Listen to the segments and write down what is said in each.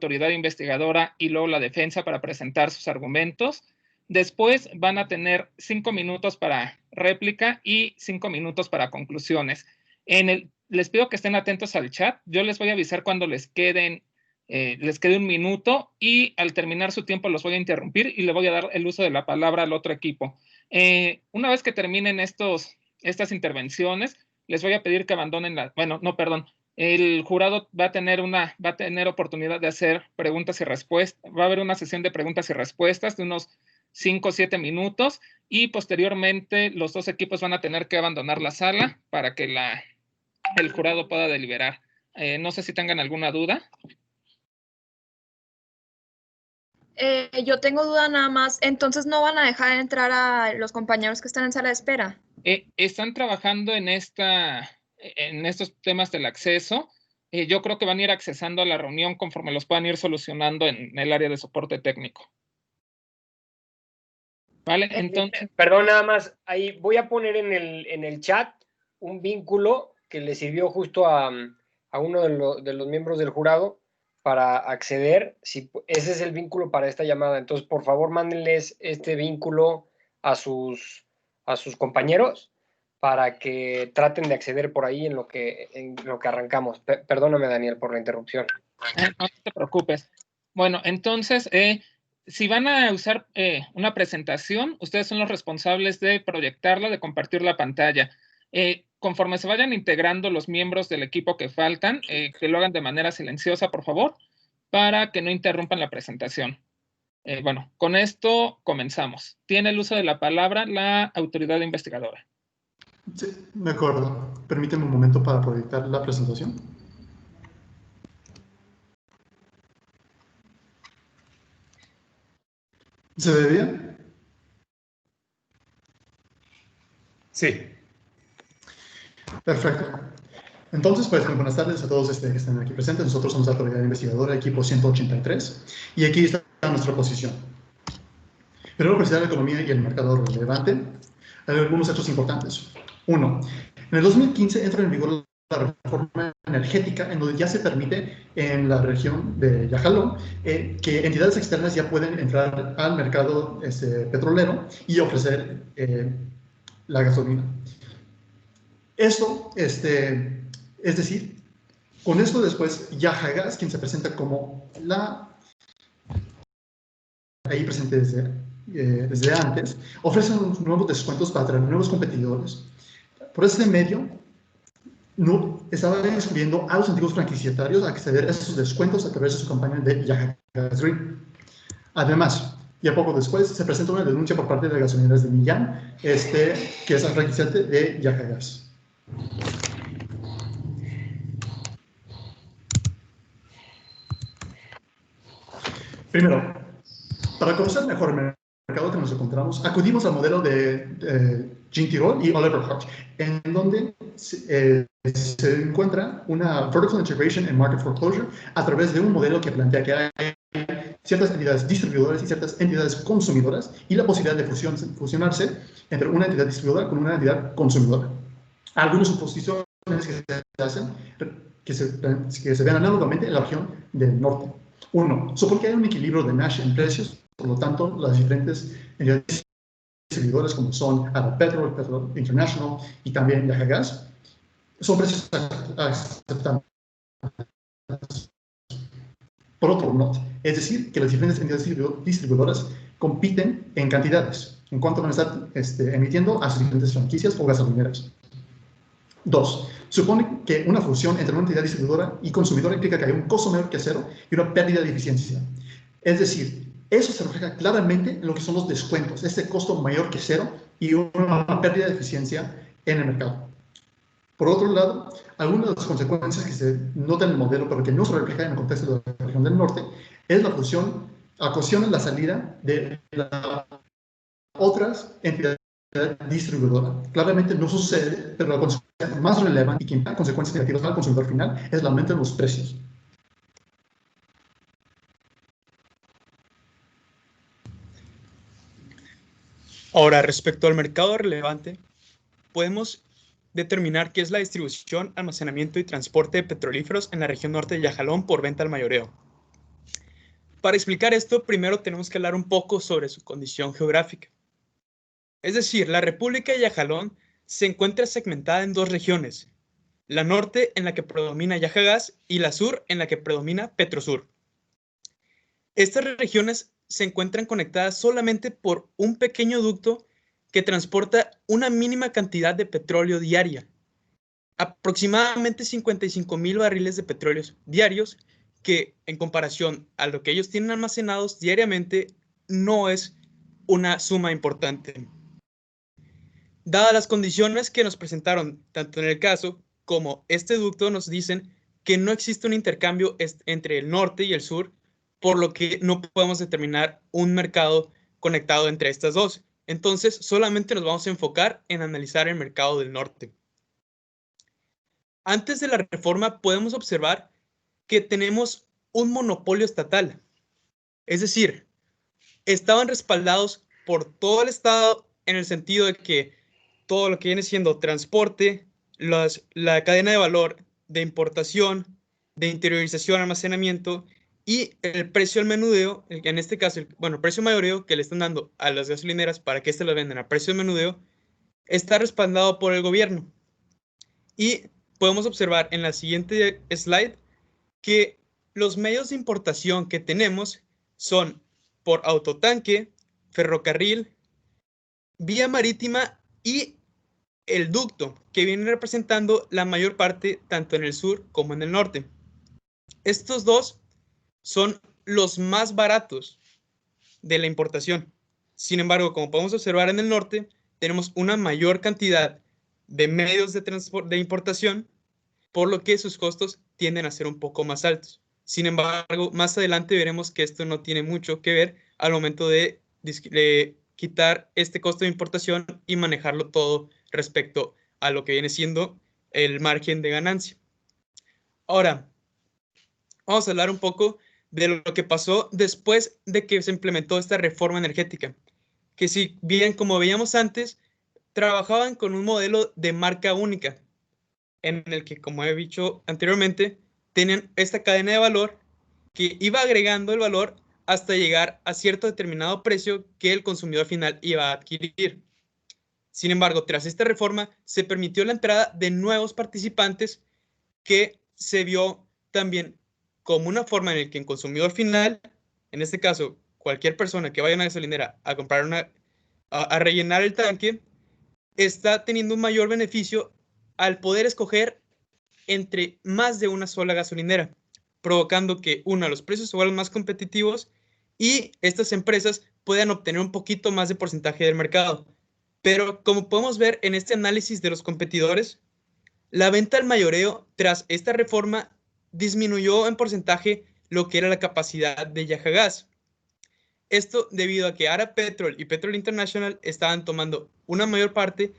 autoridad investigadora y luego la defensa para presentar sus argumentos. Después van a tener 5 minutos para réplica y 5 minutos para conclusiones. Les pido que estén atentos al chat. Yo les voy a avisar cuando les quede 1 minuto y al terminar su tiempo los voy a interrumpir y le voy a dar el uso de la palabra al otro equipo. Una vez que terminen estas intervenciones, les voy a pedir que abandonen el jurado va a tener oportunidad de hacer preguntas y respuestas. Va a haber una sesión de preguntas y respuestas de unos 5 o 7 minutos y posteriormente los dos equipos van a tener que abandonar la sala para que el jurado pueda deliberar. No sé si tengan alguna duda. Yo tengo duda nada más. Entonces, ¿no van a dejar entrar a los compañeros que están en sala de espera? Están trabajando en estos temas del acceso. Yo creo que van a ir accesando a la reunión conforme los puedan ir solucionando en el área de soporte técnico. ¿Vale? Entonces... Perdón, nada más. Ahí voy a poner en el chat un vínculo que le sirvió justo a uno de los miembros del jurado para acceder. Ese es el vínculo para esta llamada. Entonces, por favor, mándenles este vínculo a sus compañeros para que traten de acceder por ahí en lo que arrancamos. Perdóname, Daniel, por la interrupción. No te preocupes. Bueno, entonces, si van a usar una presentación, ustedes son los responsables de proyectarla, de compartir la pantalla. Conforme se vayan integrando los miembros del equipo que faltan, que lo hagan de manera silenciosa, por favor, para que no interrumpan la presentación. Bueno, con esto comenzamos. Tiene el uso de la palabra la autoridad investigadora. Sí, de acuerdo. Permíteme un momento para proyectar la presentación. ¿Se ve bien? Sí. Perfecto. Entonces, pues, buenas tardes a todos que están aquí presentes. Nosotros somos la autoridad investigadora, equipo 183, y aquí está nuestra posición. Primero, considerar la economía y el mercado relevante. Hay algunos hechos importantes. 1. En el 2015 entra en vigor la reforma energética, en donde ya se permite en la región de Yajalón que entidades externas ya pueden entrar al mercado petrolero y ofrecer la gasolina. Esto, es decir, con esto después Yajagas, quien se presenta como ahí presente desde antes, ofrece unos nuevos descuentos para atraer nuevos competidores. Por este medio, estaba excluyendo a los antiguos franquiciatarios a acceder a esos descuentos a través de su campaña de Yajagas Green. Además, ya poco después, se presenta una denuncia por parte de gasolineras de Millán, que es el franquiciante de Yajagas. Primero, para conocer mejor el mercado que nos encontramos, acudimos al modelo de Jean Tirole y Oliver Hart, en donde se encuentra una vertical integration and market foreclosure a través de un modelo que plantea que hay ciertas entidades distribuidoras y ciertas entidades consumidoras y la posibilidad de fusionarse entre una entidad distribuidora con una entidad consumidora. Algunas suposiciones que se hacen, que se ven análogamente en la región del norte. 1. Supone que hay un equilibrio de Nash en precios, por lo tanto, las diferentes entidades distribuidoras como son Arab Petrol, Petrol International y también Yajagas, son precios aceptables. Por otro lado, es decir, que las diferentes entidades distribuidoras compiten en cantidades, en cuanto van a estar emitiendo a sus diferentes franquicias o gasolineras. 2. Supone que una fusión entre una entidad distribuidora y consumidora implica que hay un costo menor que cero y una pérdida de eficiencia. Es decir, eso se refleja claramente en lo que son los descuentos, este costo mayor que cero y una pérdida de eficiencia en el mercado. Por otro lado, algunas de las consecuencias que se notan en el modelo, pero que no se reflejan en el contexto de la región del norte, es la fusión, en la salida de las otras entidades distribuidora. Claramente no sucede, pero la consecuencia más relevante y que impacta consecuencias negativas al consumidor final es el aumento en los precios. Ahora, respecto al mercado relevante, podemos determinar qué es la distribución, almacenamiento y transporte de petrolíferos en la región norte de Yajalón por venta al mayoreo. Para explicar esto, primero tenemos que hablar un poco sobre su condición geográfica. Es decir, la República de Yajalón se encuentra segmentada en dos regiones, la norte en la que predomina Yajagas y la sur en la que predomina Petrosur. Estas regiones se encuentran conectadas solamente por un pequeño ducto que transporta una mínima cantidad de petróleo diaria, aproximadamente 55,000 barriles de petróleo diarios, que en comparación a lo que ellos tienen almacenados diariamente no es una suma importante. Dadas las condiciones que nos presentaron tanto en el caso como este ducto, nos dicen que no existe un intercambio entre el norte y el sur, por lo que no podemos determinar un mercado conectado entre estas dos. Entonces, solamente nos vamos a enfocar en analizar el mercado del norte. Antes de la reforma, podemos observar que tenemos un monopolio estatal. Es decir, estaban respaldados por todo el Estado en el sentido de que todo lo que viene siendo transporte, la cadena de valor de importación, de interiorización, almacenamiento y el precio al menudeo, en este caso, el precio mayoreo que le están dando a las gasolineras para que éste lo vendan a precio de menudeo, está respaldado por el gobierno. Y podemos observar en la siguiente slide que los medios de importación que tenemos son por autotanque, ferrocarril, vía marítima y el ducto, que viene representando la mayor parte tanto en el sur como en el norte. Estos dos son los más baratos de la importación. Sin embargo, como podemos observar en el norte, tenemos una mayor cantidad de medios de transporte de importación, por lo que sus costos tienden a ser un poco más altos. Sin embargo, más adelante veremos que esto no tiene mucho que ver al momento de quitar este costo de importación y manejarlo todo respecto a lo que viene siendo el margen de ganancia. Ahora, vamos a hablar un poco de lo que pasó después de que se implementó esta reforma energética, que si bien, como veíamos antes, trabajaban con un modelo de marca única, en el que, como he dicho anteriormente, tenían esta cadena de valor que iba agregando el valor hasta llegar a cierto determinado precio que el consumidor final iba a adquirir. Sin embargo, tras esta reforma, se permitió la entrada de nuevos participantes que se vio también como una forma en la que el consumidor final, en este caso, cualquier persona que vaya a una gasolinera a comprar a rellenar el tanque, está teniendo un mayor beneficio al poder escoger entre más de una sola gasolinera, provocando que, los precios se vuelvan más competitivos y estas empresas puedan obtener un poquito más de porcentaje del mercado. Pero como podemos ver en este análisis de los competidores, la venta al mayoreo tras esta reforma disminuyó en porcentaje lo que era la capacidad de Yajagas. Esto debido a que Ara Petrol y Petrol International estaban tomando una mayor parte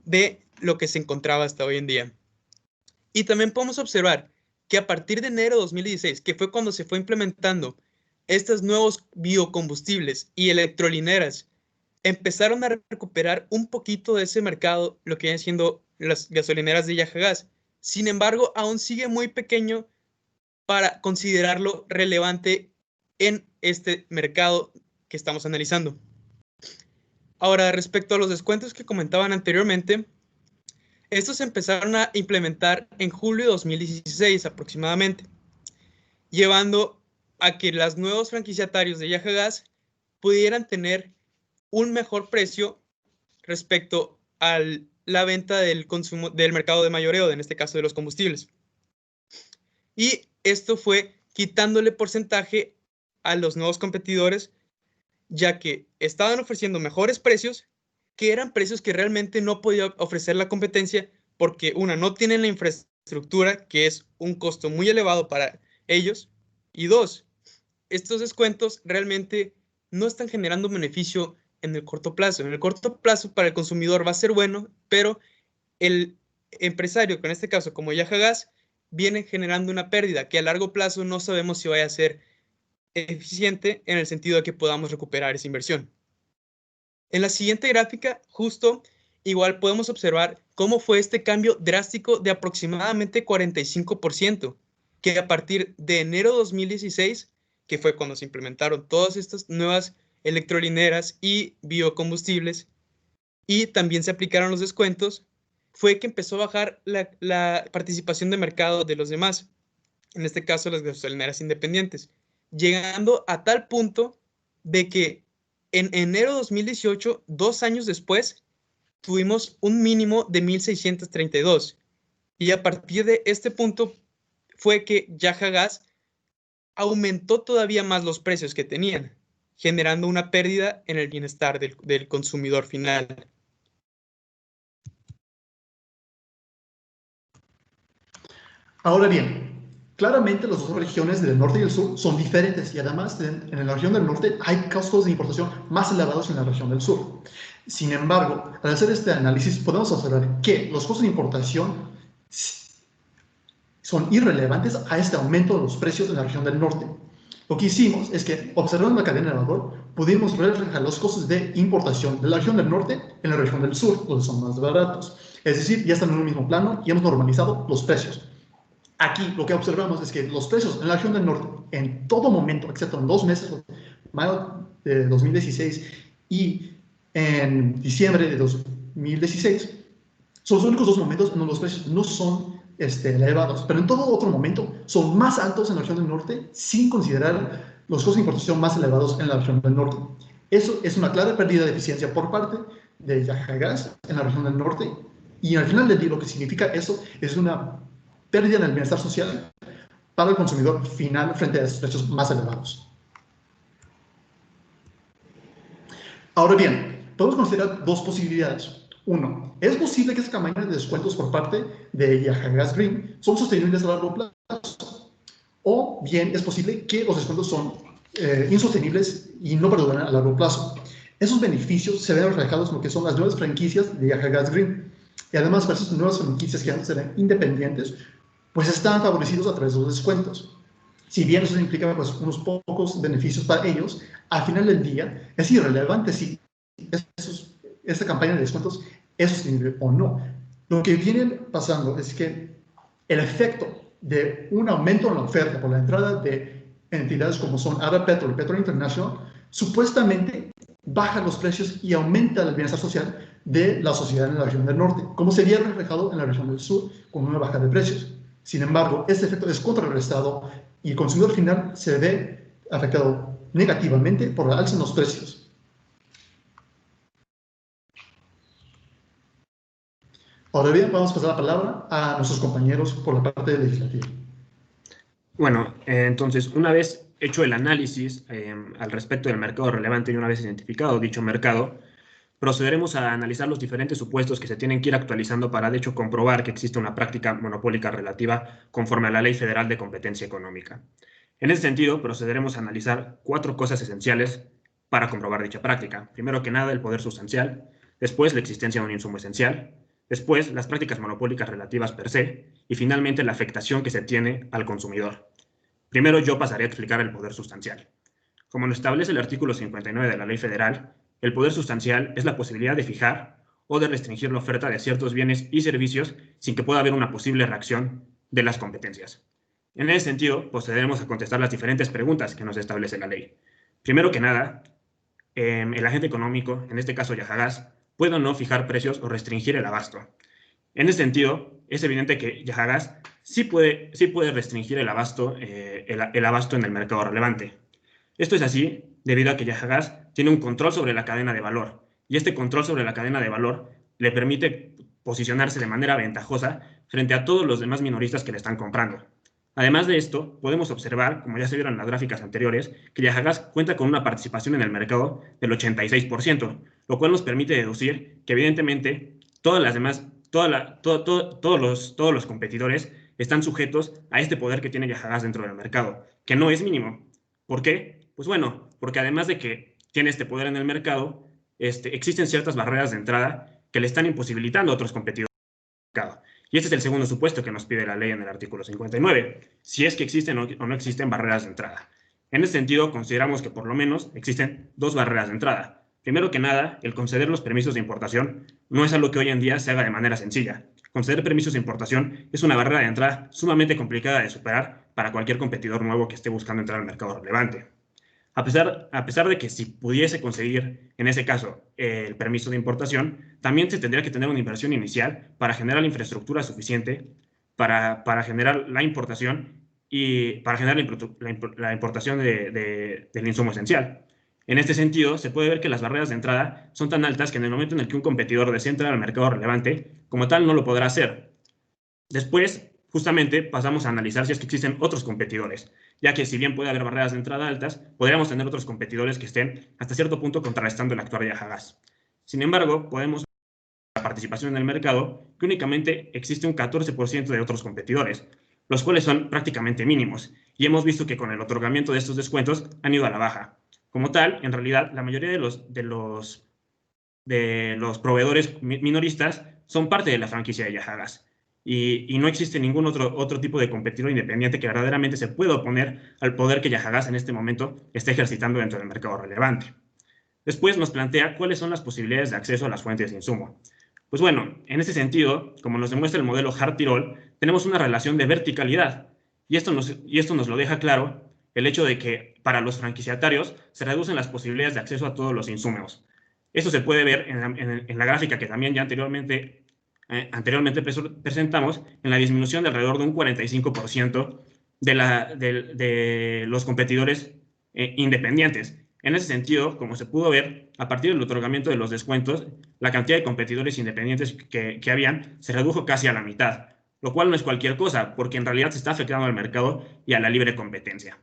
de lo que se encontraba hasta hoy en día. Y también podemos observar que a partir de enero de 2016, que fue cuando se fue implementando estos nuevos biocombustibles y electrolineras, empezaron a recuperar un poquito de ese mercado, lo que vienen siendo las gasolineras de Yajagas. Sin embargo, aún sigue muy pequeño para considerarlo relevante en este mercado que estamos analizando. Ahora, respecto a los descuentos que comentaban anteriormente, estos se empezaron a implementar en julio de 2016 aproximadamente, llevando a que los nuevos franquiciatarios de Yajagas pudieran tener un mejor precio respecto a la venta del consumo del mercado de mayoreo, en este caso de los combustibles. Y esto fue quitándole porcentaje a los nuevos competidores, ya que estaban ofreciendo mejores precios, que eran precios que realmente no podía ofrecer la competencia, porque no tienen la infraestructura, que es un costo muy elevado para ellos, y dos, estos descuentos realmente no están generando un beneficio en el corto plazo. En el corto plazo para el consumidor va a ser bueno, pero el empresario, que en este caso como Yajagas, viene generando una pérdida que a largo plazo no sabemos si vaya a ser eficiente en el sentido de que podamos recuperar esa inversión. En la siguiente gráfica, justo igual podemos observar cómo fue este cambio drástico de aproximadamente 45%, que a partir de enero de 2016 que fue cuando se implementaron todas estas nuevas electrolineras y biocombustibles, y también se aplicaron los descuentos, fue que empezó a bajar la participación de mercado de los demás, en este caso las gasolineras independientes, llegando a tal punto de que en enero de 2018, 2 años después, tuvimos un mínimo de 1,632. Y a partir de este punto fue que Yaha Gas aumentó todavía más los precios que tenían, generando una pérdida en el bienestar del consumidor final. Ahora bien, claramente las dos regiones del norte y el sur son diferentes y además en la región del norte hay costos de importación más elevados que en la región del sur. Sin embargo, al hacer este análisis podemos observar que los costos de importación son irrelevantes a este aumento de los precios en la región del norte. Lo que hicimos es que, observando la cadena de valor, pudimos reflejar los costos de importación de la región del norte en la región del sur, donde son más baratos. Es decir, ya están en un mismo plano y hemos normalizado los precios. Aquí lo que observamos es que los precios en la región del norte, en todo momento, excepto en 2 meses, mayo de 2016 y en diciembre de 2016, son los únicos 2 momentos en donde los precios no son elevados, pero en todo otro momento son más altos en la región del norte sin considerar los costos de importación más elevados en la región del norte. Eso es una clara pérdida de eficiencia por parte de Yaha Gas en la región del norte, y al final del día lo que significa eso es una pérdida en el bienestar social para el consumidor final frente a esos precios más elevados. Ahora bien, podemos considerar 2 posibilidades. 1. Es posible que estas campañas de descuentos por parte de Yaha Gas Green son sostenibles a largo plazo. O bien es posible que los descuentos son insostenibles y no perduran a largo plazo. Esos beneficios se ven reflejados en lo que son las nuevas franquicias de Yaha Gas Green. Y además, para esas nuevas franquicias que antes eran independientes, pues están favorecidos a través de los descuentos. Si bien eso implica pues, unos pocos beneficios para ellos, al final del día es irrelevante si esta campaña de descuentos es sostenible o no. Lo que viene pasando es que el efecto de un aumento en la oferta por la entrada de entidades como son Arab Petrol y Petrol International, supuestamente baja los precios y aumenta el bienestar social de la sociedad en la región del norte, como se veía reflejado en la región del sur con una baja de precios. Sin embargo, este efecto es contrarrestado y el consumidor final se ve afectado negativamente por la alza en los precios. Ahora bien, vamos a pasar la palabra a nuestros compañeros por la parte legislativa. Bueno, entonces, una vez hecho el análisis al respecto del mercado relevante y una vez identificado dicho mercado, procederemos a analizar los diferentes supuestos que se tienen que ir actualizando para, de hecho, comprobar que existe una práctica monopólica relativa conforme a la Ley Federal de Competencia Económica. En ese sentido, procederemos a analizar 4 cosas esenciales para comprobar dicha práctica. Primero que nada, el poder sustancial, después la existencia de un insumo esencial, después las prácticas monopólicas relativas per se, y finalmente la afectación que se tiene al consumidor. Primero yo pasaré a explicar el poder sustancial. Como lo establece el artículo 59 de la Ley Federal, el poder sustancial es la posibilidad de fijar o de restringir la oferta de ciertos bienes y servicios sin que pueda haber una posible reacción de las competencias. En ese sentido, procederemos a contestar las diferentes preguntas que nos establece la ley. Primero que nada, el agente económico, en este caso Yaha Gas, puede o no fijar precios o restringir el abasto. En ese sentido, es evidente que Yaha Gas sí puede restringir el abasto en el mercado relevante. Esto es así debido a que Yaha Gas tiene un control sobre la cadena de valor, y este control sobre la cadena de valor le permite posicionarse de manera ventajosa frente a todos los demás minoristas que le están comprando. Además de esto, podemos observar, como ya se vieron en las gráficas anteriores, que Yaha Gas cuenta con una participación en el mercado del 86%, lo cual nos permite deducir que evidentemente todos los competidores están sujetos a este poder que tiene Yaha Gas dentro del mercado, que no es mínimo. ¿Por qué? Pues bueno, porque además de que tiene este poder en el mercado, existen ciertas barreras de entrada que le están imposibilitando a otros competidores en el mercado. Y este es el segundo supuesto que nos pide la ley en el artículo 59, si es que existen o no existen barreras de entrada. En este sentido, consideramos que por lo menos existen 2 barreras de entrada. Primero que nada, el conceder los permisos de importación no es algo que hoy en día se haga de manera sencilla. Conceder permisos de importación es una barrera de entrada sumamente complicada de superar para cualquier competidor nuevo que esté buscando entrar al mercado relevante. A pesar de que si pudiese conseguir, en ese caso, el permiso de importación, también se tendría que tener una inversión inicial para generar la infraestructura suficiente para generar la importación y para generar la importación del insumo esencial. En este sentido, se puede ver que las barreras de entrada son tan altas que en el momento en el que un competidor desea entrar al mercado relevante, como tal no lo podrá hacer. Después, justamente, pasamos a analizar si es que existen otros competidores, ya que si bien puede haber barreras de entrada altas, podríamos tener otros competidores que estén hasta cierto punto contrarrestando el actuar de Yahagás. Sin embargo, podemos ver la participación en el mercado que únicamente existe un 14% de otros competidores, los cuales son prácticamente mínimos, y hemos visto que con el otorgamiento de estos descuentos han ido a la baja. Como tal, en realidad, la mayoría de los proveedores minoristas son parte de la franquicia de Yahagás. Y no existe ningún otro tipo de competidor independiente que verdaderamente se pueda oponer al poder que Yahagás en este momento está ejercitando dentro del mercado relevante. Después nos plantea cuáles son las posibilidades de acceso a las fuentes de insumo. Pues bueno, en ese sentido, como nos demuestra el modelo Hart-Tirol, tenemos una relación de verticalidad. Y esto nos lo deja claro el hecho de que para los franquiciatarios se reducen las posibilidades de acceso a todos los insumos. Esto se puede ver en la gráfica que también ya anteriormente presentamos, en la disminución de alrededor de un 45% de los competidores independientes. En ese sentido, como se pudo ver, a partir del otorgamiento de los descuentos, la cantidad de competidores independientes que habían se redujo casi a la mitad, lo cual no es cualquier cosa, porque en realidad se está afectando al mercado y a la libre competencia.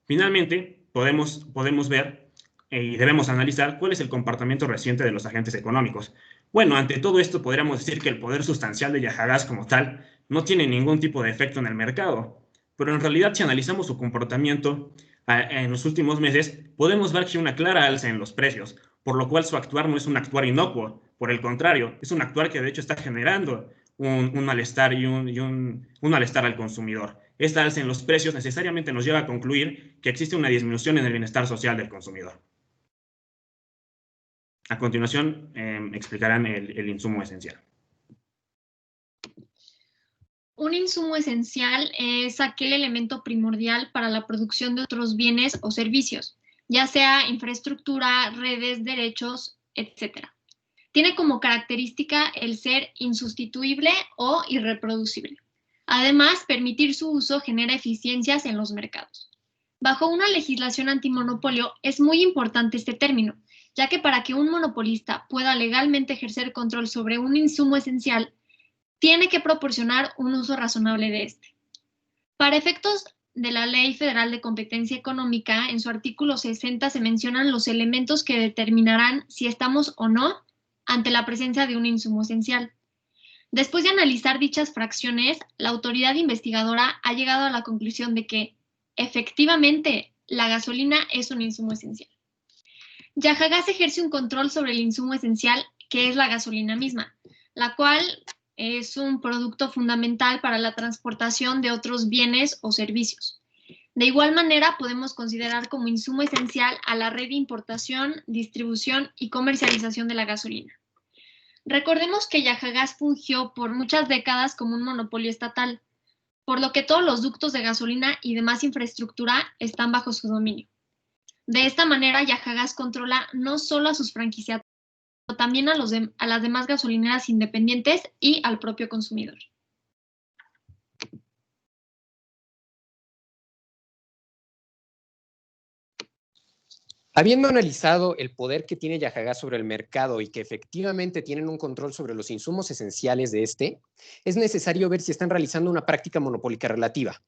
Finalmente, podemos ver y debemos analizar cuál es el comportamiento reciente de los agentes económicos. Bueno, ante todo esto podríamos decir que el poder sustancial de Yahagás como tal no tiene ningún tipo de efecto en el mercado, pero en realidad si analizamos su comportamiento en los últimos meses, podemos ver que hay una clara alza en los precios, por lo cual su actuar no es un actuar inocuo, por el contrario, es un actuar que de hecho está generando un malestar y un malestar al consumidor. Esta alza en los precios necesariamente nos lleva a concluir que existe una disminución en el bienestar social del consumidor. A continuación, explicarán el insumo esencial. Un insumo esencial es aquel elemento primordial para la producción de otros bienes o servicios, ya sea infraestructura, redes, derechos, etc. Tiene como característica el ser insustituible o irreproducible. Además, permitir su uso genera eficiencias en los mercados. Bajo una legislación antimonopolio es muy importante este término, ya que para que un monopolista pueda legalmente ejercer control sobre un insumo esencial, tiene que proporcionar un uso razonable de este. Para efectos de la Ley Federal de Competencia Económica, en su artículo 60 se mencionan los elementos que determinarán si estamos o no ante la presencia de un insumo esencial. Después de analizar dichas fracciones, la autoridad investigadora ha llegado a la conclusión de que, efectivamente, la gasolina es un insumo esencial. Yahagás ejerce un control sobre el insumo esencial, que es la gasolina misma, la cual es un producto fundamental para la transportación de otros bienes o servicios. De igual manera, podemos considerar como insumo esencial a la red de importación, distribución y comercialización de la gasolina. Recordemos que Yahagás fungió por muchas décadas como un monopolio estatal, por lo que todos los ductos de gasolina y demás infraestructura están bajo su dominio. De esta manera, Yahagás controla no solo a sus franquiciatarios, sino también a las demás gasolineras independientes y al propio consumidor. Habiendo analizado el poder que tiene Yahagás sobre el mercado y que efectivamente tienen un control sobre los insumos esenciales de este, es necesario ver si están realizando una práctica monopólica relativa.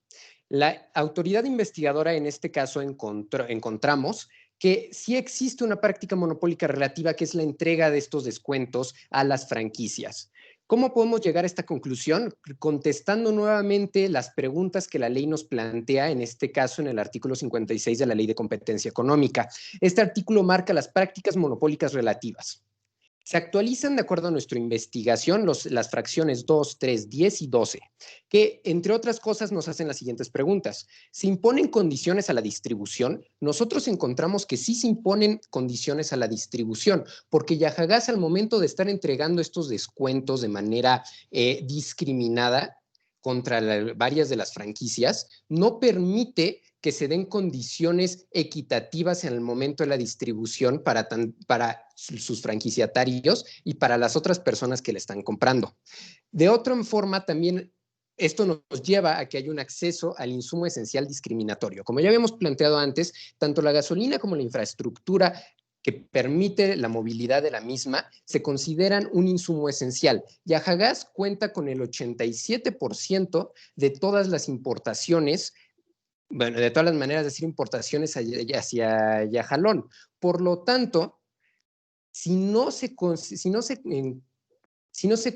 La autoridad investigadora en este caso encontramos que sí existe una práctica monopólica relativa, que es la entrega de estos descuentos a las franquicias. ¿Cómo podemos llegar a esta conclusión? Contestando nuevamente las preguntas que la ley nos plantea, en este caso en el artículo 56 de la Ley de Competencia Económica. Este artículo marca las prácticas monopólicas relativas. Se actualizan de acuerdo a nuestra investigación las fracciones 2, 3, 10 y 12, que entre otras cosas nos hacen las siguientes preguntas. ¿Se imponen condiciones a la distribución? Nosotros encontramos que sí se imponen condiciones a la distribución, porque Yahagás al momento de estar entregando estos descuentos de manera discriminada, contra varias de las franquicias, no permite que se den condiciones equitativas en el momento de la distribución para sus franquiciatarios y para las otras personas que le están comprando. De otra forma, también esto nos lleva a que haya un acceso al insumo esencial discriminatorio. Como ya habíamos planteado antes, tanto la gasolina como la infraestructura que permite la movilidad de la misma se consideran un insumo esencial. Yajagas cuenta con el 87% de todas las importaciones, bueno, de todas las maneras de decir importaciones hacia Yajalón. Por lo tanto, si no se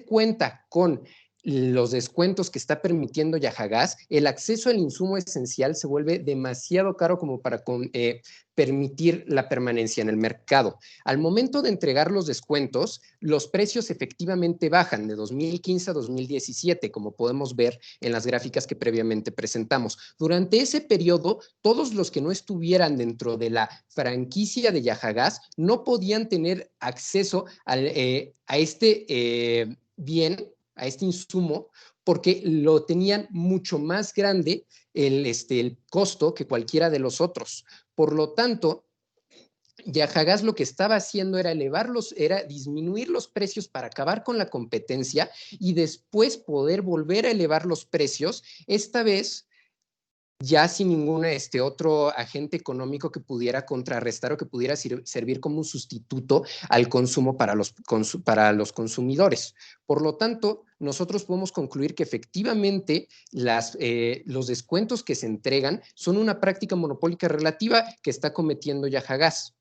cuenta con los descuentos que está permitiendo Yajagas, el acceso al insumo esencial se vuelve demasiado caro como para permitir la permanencia en el mercado. Al momento de entregar los descuentos, los precios efectivamente bajan de 2015 a 2017, como podemos ver en las gráficas que previamente presentamos. Durante ese periodo, todos los que no estuvieran dentro de la franquicia de Yajagas no podían tener acceso a este bien, a este insumo, porque lo tenían mucho más grande el costo que cualquiera de los otros. Por lo tanto, Yajagas lo que estaba haciendo era disminuir los precios para acabar con la competencia y después poder volver a elevar los precios, esta vez ya sin ningún otro agente económico que pudiera contrarrestar o que pudiera servir como un sustituto al consumo para los consumidores. Por lo tanto, nosotros podemos concluir que efectivamente los descuentos que se entregan son una práctica monopólica relativa que está cometiendo Yajagas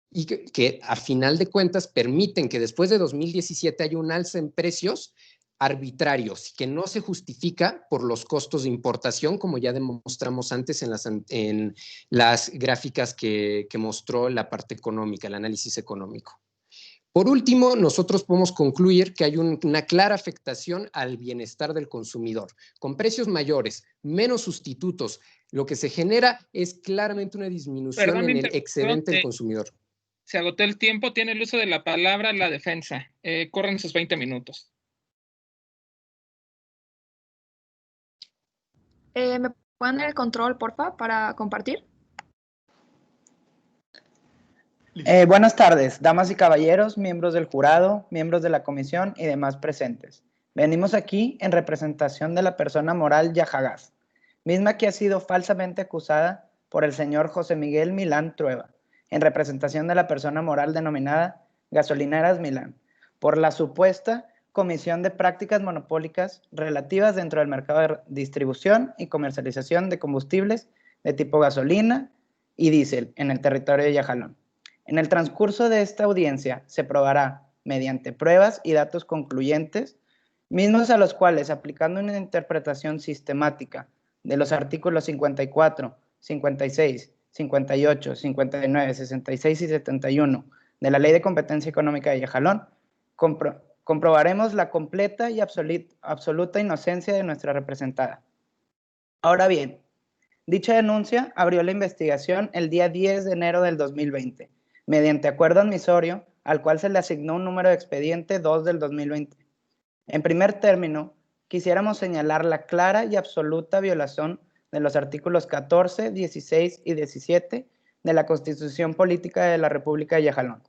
y que a final de cuentas permiten que después de 2017 haya un alza en precios arbitrarios, que no se justifica por los costos de importación, como ya demostramos antes en las gráficas que mostró la parte económica, el análisis económico. Por último, nosotros podemos concluir que hay una clara afectación al bienestar del consumidor. Con precios mayores, menos sustitutos, lo que se genera es claramente una disminución en el excedente del consumidor. Se agotó el tiempo, tiene el uso de la palabra la defensa. Corren sus 20 minutos. ¿Me pueden dar el control, porfa, para compartir? Buenas tardes, damas y caballeros, miembros del jurado, miembros de la comisión y demás presentes. Venimos aquí en representación de la persona moral Yajagas, misma que ha sido falsamente acusada por el señor José Miguel Milán Trueba, en representación de la persona moral denominada Gasolineras Milán, por la supuesta comisión de prácticas monopólicas relativas dentro del mercado de distribución y comercialización de combustibles de tipo gasolina y diésel en el territorio de Yajalón. En el transcurso de esta audiencia se probará, mediante pruebas y datos concluyentes, mismos a los cuales, aplicando una interpretación sistemática de los artículos 54, 56, 58, 59, 66 y 71 de la Ley de Competencia Económica de Yajalón, comprobaremos la completa y absoluta inocencia de nuestra representada. Ahora bien, dicha denuncia abrió la investigación el día 10 de enero del 2020, mediante acuerdo admisorio, al cual se le asignó un número de expediente 2 del 2020. En primer término, quisiéramos señalar la clara y absoluta violación de los artículos 14, 16 y 17 de la Constitución Política de la República de Yajalón,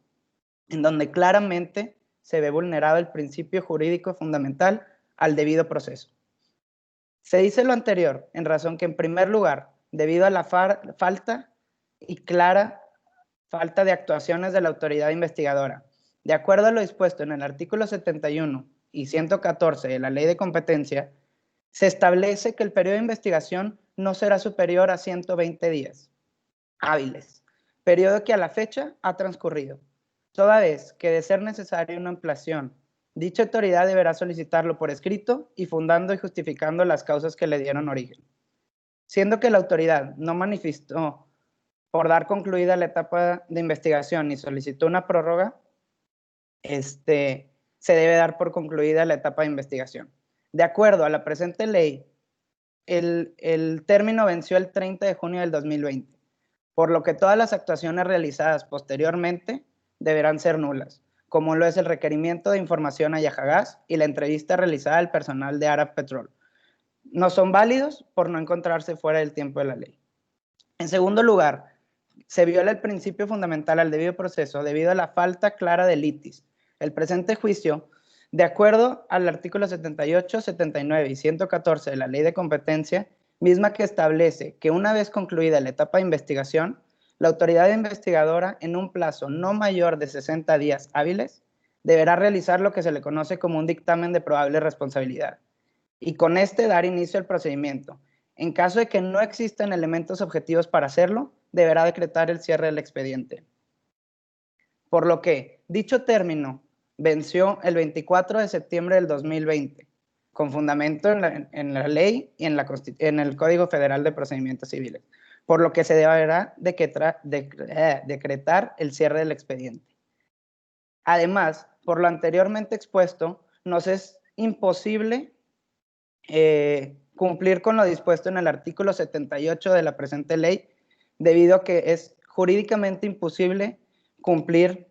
en donde claramente se ve vulnerado el principio jurídico fundamental al debido proceso. Se dice lo anterior en razón que, en primer lugar, debido a la falta y clara falta de actuaciones de la autoridad investigadora, de acuerdo a lo dispuesto en el artículo 71 y 114 de la Ley de Competencia, se establece que el periodo de investigación no será superior a 120 días hábiles, periodo que a la fecha ha transcurrido. Toda vez que, de ser necesaria una ampliación, dicha autoridad deberá solicitarlo por escrito y fundando y justificando las causas que le dieron origen. Siendo que la autoridad no manifestó por dar concluida la etapa de investigación y solicitó una prórroga, se debe dar por concluida la etapa de investigación. De acuerdo a la presente ley, el término venció el 30 de junio del 2020, por lo que todas las actuaciones realizadas posteriormente deberán ser nulas, como lo es el requerimiento de información a Yajagas y la entrevista realizada al personal de Arab Petrol, no son válidos por no encontrarse fuera del tiempo de la ley. En segundo lugar, se viola el principio fundamental al debido proceso debido a la falta clara de litis. El presente juicio, de acuerdo al artículo 78, 79 y 114 de la Ley de Competencia, misma que establece que una vez concluida la etapa de investigación, la autoridad investigadora, en un plazo no mayor de 60 días hábiles, deberá realizar lo que se le conoce como un dictamen de probable responsabilidad y con este dar inicio al procedimiento. En caso de que no existan elementos objetivos para hacerlo, deberá decretar el cierre del expediente. Por lo que dicho término venció el 24 de septiembre del 2020, con fundamento en la ley y en el Código Federal de Procedimientos Civiles, por lo que se deberá decretar el cierre del expediente. Además, por lo anteriormente expuesto, nos es imposible cumplir con lo dispuesto en el artículo 78 de la presente ley, debido a que es jurídicamente imposible cumplir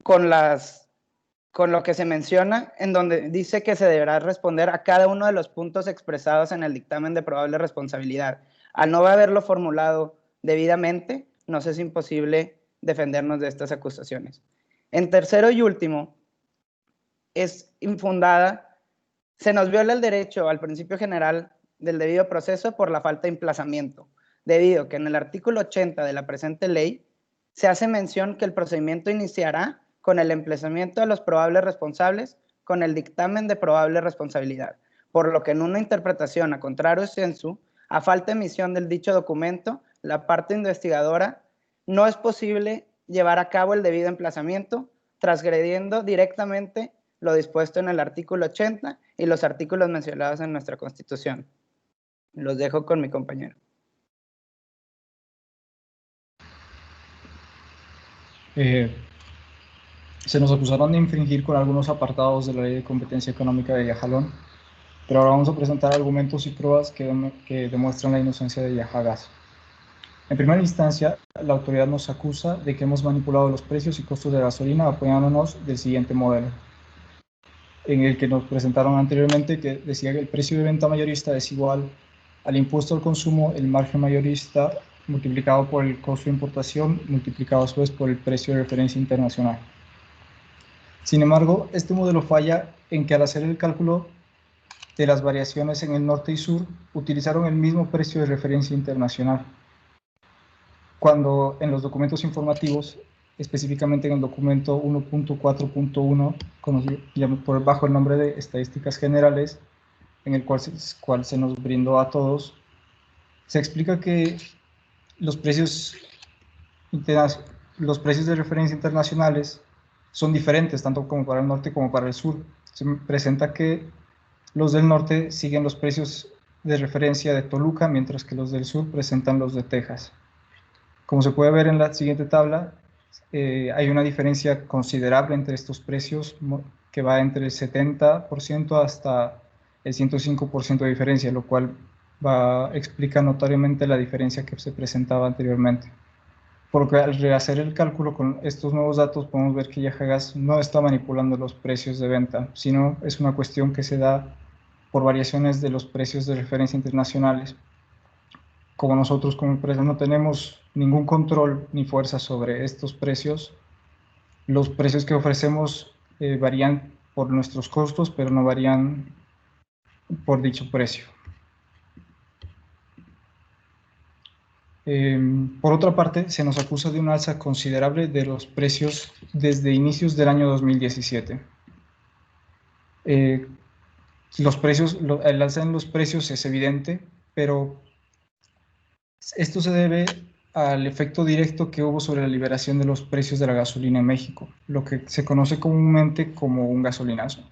con lo que se menciona, en donde dice que se deberá responder a cada uno de los puntos expresados en el dictamen de probable responsabilidad. Al no haberlo formulado debidamente, nos es imposible defendernos de estas acusaciones. En tercero y último, es infundada, se nos viola el derecho al principio general del debido proceso por la falta de emplazamiento, debido a que en el artículo 80 de la presente ley se hace mención que el procedimiento iniciará con el emplazamiento de los probables responsables con el dictamen de probable responsabilidad, por lo que en una interpretación a contrario sensu, a falta de emisión del dicho documento, la parte investigadora no es posible llevar a cabo el debido emplazamiento, transgrediendo directamente lo dispuesto en el artículo 80 y los artículos mencionados en nuestra Constitución. Los dejo con mi compañero. Se nos acusaron de infringir con algunos apartados de la Ley de Competencia Económica de Yajalón, pero ahora vamos a presentar argumentos y pruebas que demuestran la inocencia de Yahagas. En primera instancia, la autoridad nos acusa de que hemos manipulado los precios y costos de gasolina apoyándonos del siguiente modelo, en el que nos presentaron anteriormente, que decía que el precio de venta mayorista es igual al impuesto al consumo, el margen mayorista multiplicado por el costo de importación, multiplicado a su vez por el precio de referencia internacional. Sin embargo, este modelo falla en que al hacer el cálculo de las variaciones en el norte y sur, utilizaron el mismo precio de referencia internacional, cuando en los documentos informativos, específicamente en el documento 1.4.1, conocido bajo el nombre de Estadísticas Generales, en el cual se nos brindó a todos, se explica que los precios de referencia internacionales son diferentes, tanto como para el norte como para el sur. Se presenta que los del norte siguen los precios de referencia de Toluca, mientras que los del sur presentan los de Texas. Como se puede ver en la siguiente tabla, hay una diferencia considerable entre estos precios, que va entre el 70% hasta el 105% de diferencia, lo cual explica notoriamente la diferencia que se presentaba anteriormente. Porque al rehacer el cálculo con estos nuevos datos podemos ver que Yahagas no está manipulando los precios de venta, sino es una cuestión que se da por variaciones de los precios de referencia internacionales. Como nosotros como empresa no tenemos ningún control ni fuerza sobre estos precios, los precios que ofrecemos varían por nuestros costos, pero no varían por dicho precio. Por otra parte, se nos acusa de una alza considerable de los precios desde inicios del año 2017. El alza en los precios es evidente, pero esto se debe al efecto directo que hubo sobre la liberación de los precios de la gasolina en México, lo que se conoce comúnmente como un gasolinazo.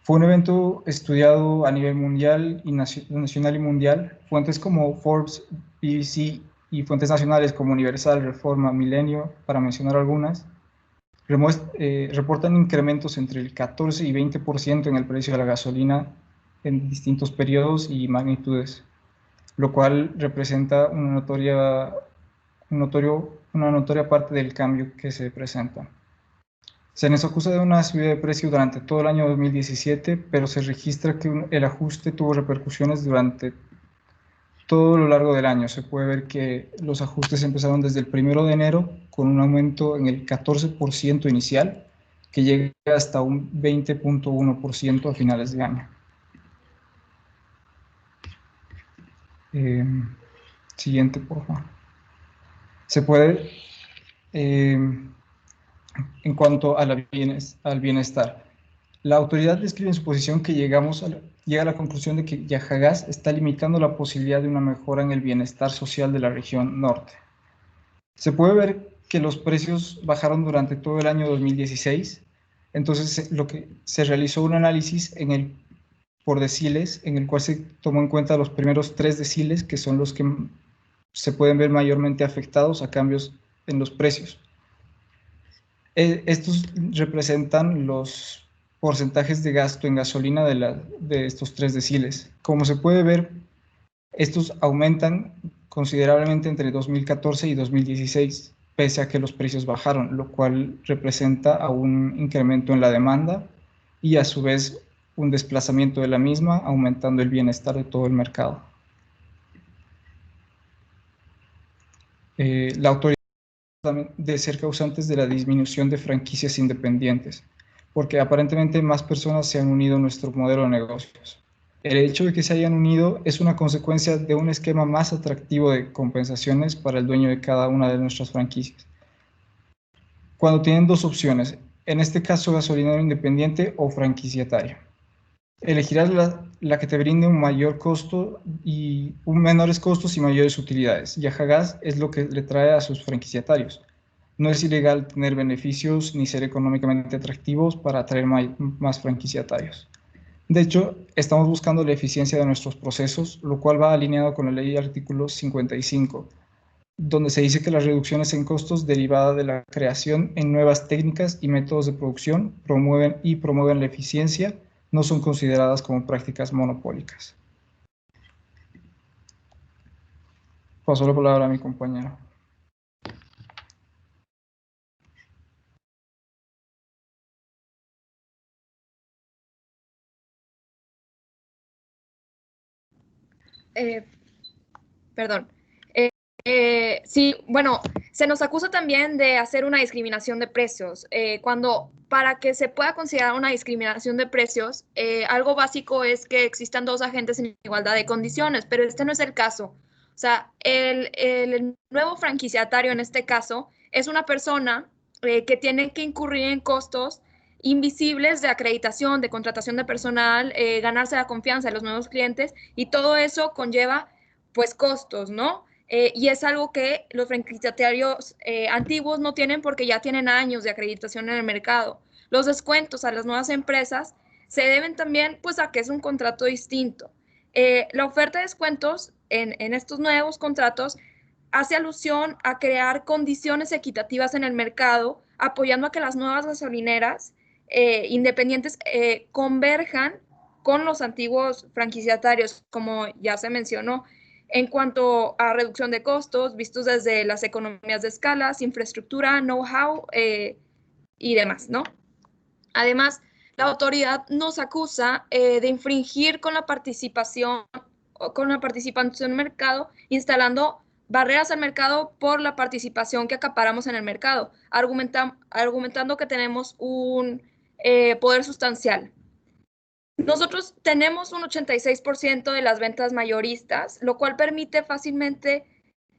Fue un evento estudiado a nivel mundial y nacional y mundial. Fuentes como Forbes, BBC y fuentes nacionales como Universal, Reforma, Milenio, para mencionar algunas, reportan incrementos entre el 14 y 20% en el precio de la gasolina en distintos periodos y magnitudes, lo cual representa una notoria parte del cambio que se presenta. Se nos acusa de una subida de precio durante todo el año 2017, pero se registra que el ajuste tuvo repercusiones durante todo lo largo del año. Se puede ver que los ajustes empezaron desde el 1 de enero con un aumento en el 14% inicial, que llega hasta un 20.1% a finales de año. Siguiente, por favor. Se puede, en cuanto a al bienestar, la autoridad describe en su posición que llega a la conclusión de que Yajagás está limitando la posibilidad de una mejora en el bienestar social de la región norte. Se puede ver que los precios bajaron durante todo el año 2016, entonces lo que se realizó un análisis por deciles, en el cual se tomó en cuenta los primeros 3 deciles, que son los que se pueden ver mayormente afectados a cambios en los precios. Estos representan los porcentajes de gasto en gasolina de estos 3 deciles. Como se puede ver, estos aumentan considerablemente entre 2014 y 2016, pese a que los precios bajaron, lo cual representa a un incremento en la demanda y a su vez un desplazamiento de la misma, aumentando el bienestar de todo el mercado. La autoridad de ser causantes de la disminución de franquicias independientes, porque aparentemente más personas se han unido a nuestro modelo de negocios. El hecho de que se hayan unido es una consecuencia de un esquema más atractivo de compensaciones para el dueño de cada una de nuestras franquicias. Cuando tienen 2 opciones, en este caso gasolinero independiente o franquiciatario, elegirás la que te brinde un mayor costo y menores costos y mayores utilidades. Yajagás es lo que le trae a sus franquiciatarios. No es ilegal tener beneficios ni ser económicamente atractivos para atraer más franquiciatarios. De hecho, estamos buscando la eficiencia de nuestros procesos, lo cual va alineado con la ley artículo 55, donde se dice que las reducciones en costos derivadas de la creación en nuevas técnicas y métodos de producción promueven la eficiencia, no son consideradas como prácticas monopólicas. Paso la palabra a mi compañero. Perdón. Sí, bueno, se nos acusa también de hacer una discriminación de precios. Cuando para que se pueda considerar una discriminación de precios, algo básico es que existan 2 agentes en igualdad de condiciones, pero este no es el caso. O sea, el nuevo franquiciatario en este caso es una persona que tiene que incurrir en costos invisibles de acreditación, de contratación de personal, ganarse la confianza de los nuevos clientes, y todo eso conlleva pues costos, ¿no? Y es algo que los franquiciatarios antiguos no tienen porque ya tienen años de acreditación en el mercado. Los descuentos a las nuevas empresas se deben también pues a que es un contrato distinto. La oferta de descuentos en estos nuevos contratos hace alusión a crear condiciones equitativas en el mercado, apoyando a que las nuevas gasolineras independientes converjan con los antiguos franquiciatarios, como ya se mencionó, en cuanto a reducción de costos, vistos desde las economías de escala, infraestructura, know-how y demás, ¿no? Además, la autoridad nos acusa de infringir con la participación en el mercado, instalando barreras al mercado por la participación que acaparamos en el mercado, argumentando que tenemos un poder sustancial. Nosotros tenemos un 86% de las ventas mayoristas, lo cual permite fácilmente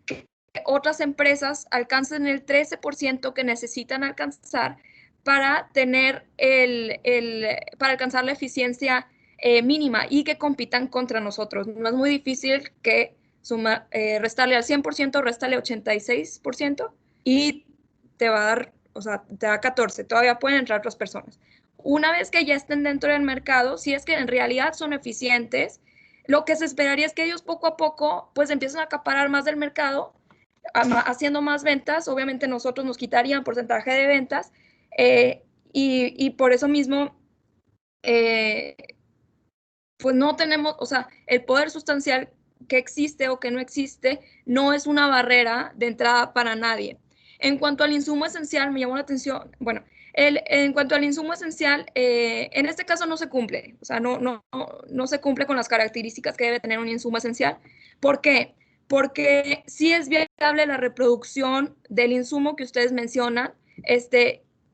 que otras empresas alcancen el 13% que necesitan alcanzar para tener para alcanzar la eficiencia mínima y que compitan contra nosotros. No es muy difícil que restarle al 100%, restarle 86% y te va a dar, o sea, te da 14%. Todavía pueden entrar otras personas. Una vez que ya estén dentro del mercado, si es que en realidad son eficientes, lo que se esperaría es que ellos poco a poco pues empiecen a acaparar más del mercado, haciendo más ventas. Obviamente nosotros nos quitarían porcentaje de ventas y por eso mismo pues no tenemos, o sea, el poder sustancial que existe o que no existe no es una barrera de entrada para nadie. En cuanto al insumo esencial, me llamó la atención, bueno, En cuanto al insumo esencial, en este caso no se cumple, o sea, no se cumple con las características que debe tener un insumo esencial. ¿Por qué? Porque sí es viable la reproducción del insumo que ustedes mencionan.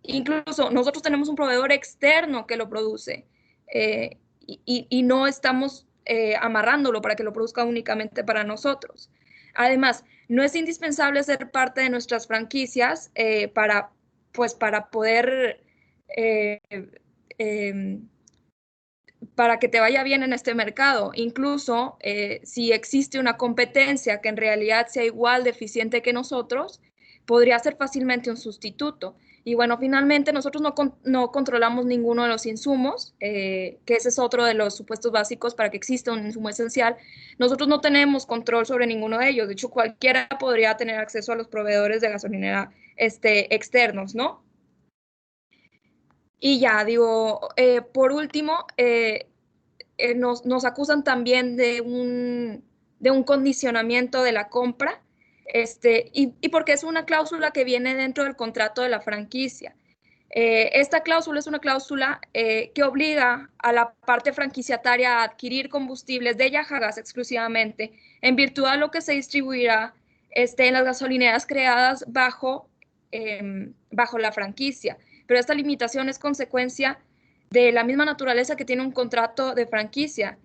Incluso nosotros tenemos un proveedor externo que lo produce y no estamos amarrándolo para que lo produzca únicamente para nosotros. Además, no es indispensable ser parte de nuestras franquicias para poder, para que te vaya bien en este mercado. Incluso si existe una competencia que en realidad sea igual de eficiente que nosotros, podría ser fácilmente un sustituto. Y bueno, finalmente nosotros no controlamos ninguno de los insumos, que ese es otro de los supuestos básicos para que exista un insumo esencial. Nosotros no tenemos control sobre ninguno de ellos. De hecho, cualquiera podría tener acceso a los proveedores de gasolinera externos, ¿no? Y ya, digo, por último, nos acusan también de un condicionamiento de la compra, y porque es una cláusula que viene dentro del contrato de la franquicia. Esta cláusula es una cláusula que obliga a la parte franquiciataria a adquirir combustibles de Yajagas exclusivamente, en virtud de lo que se distribuirá en las gasolineras creadas bajo la franquicia. Pero esta limitación es consecuencia de la misma naturaleza que tiene un contrato de franquicia,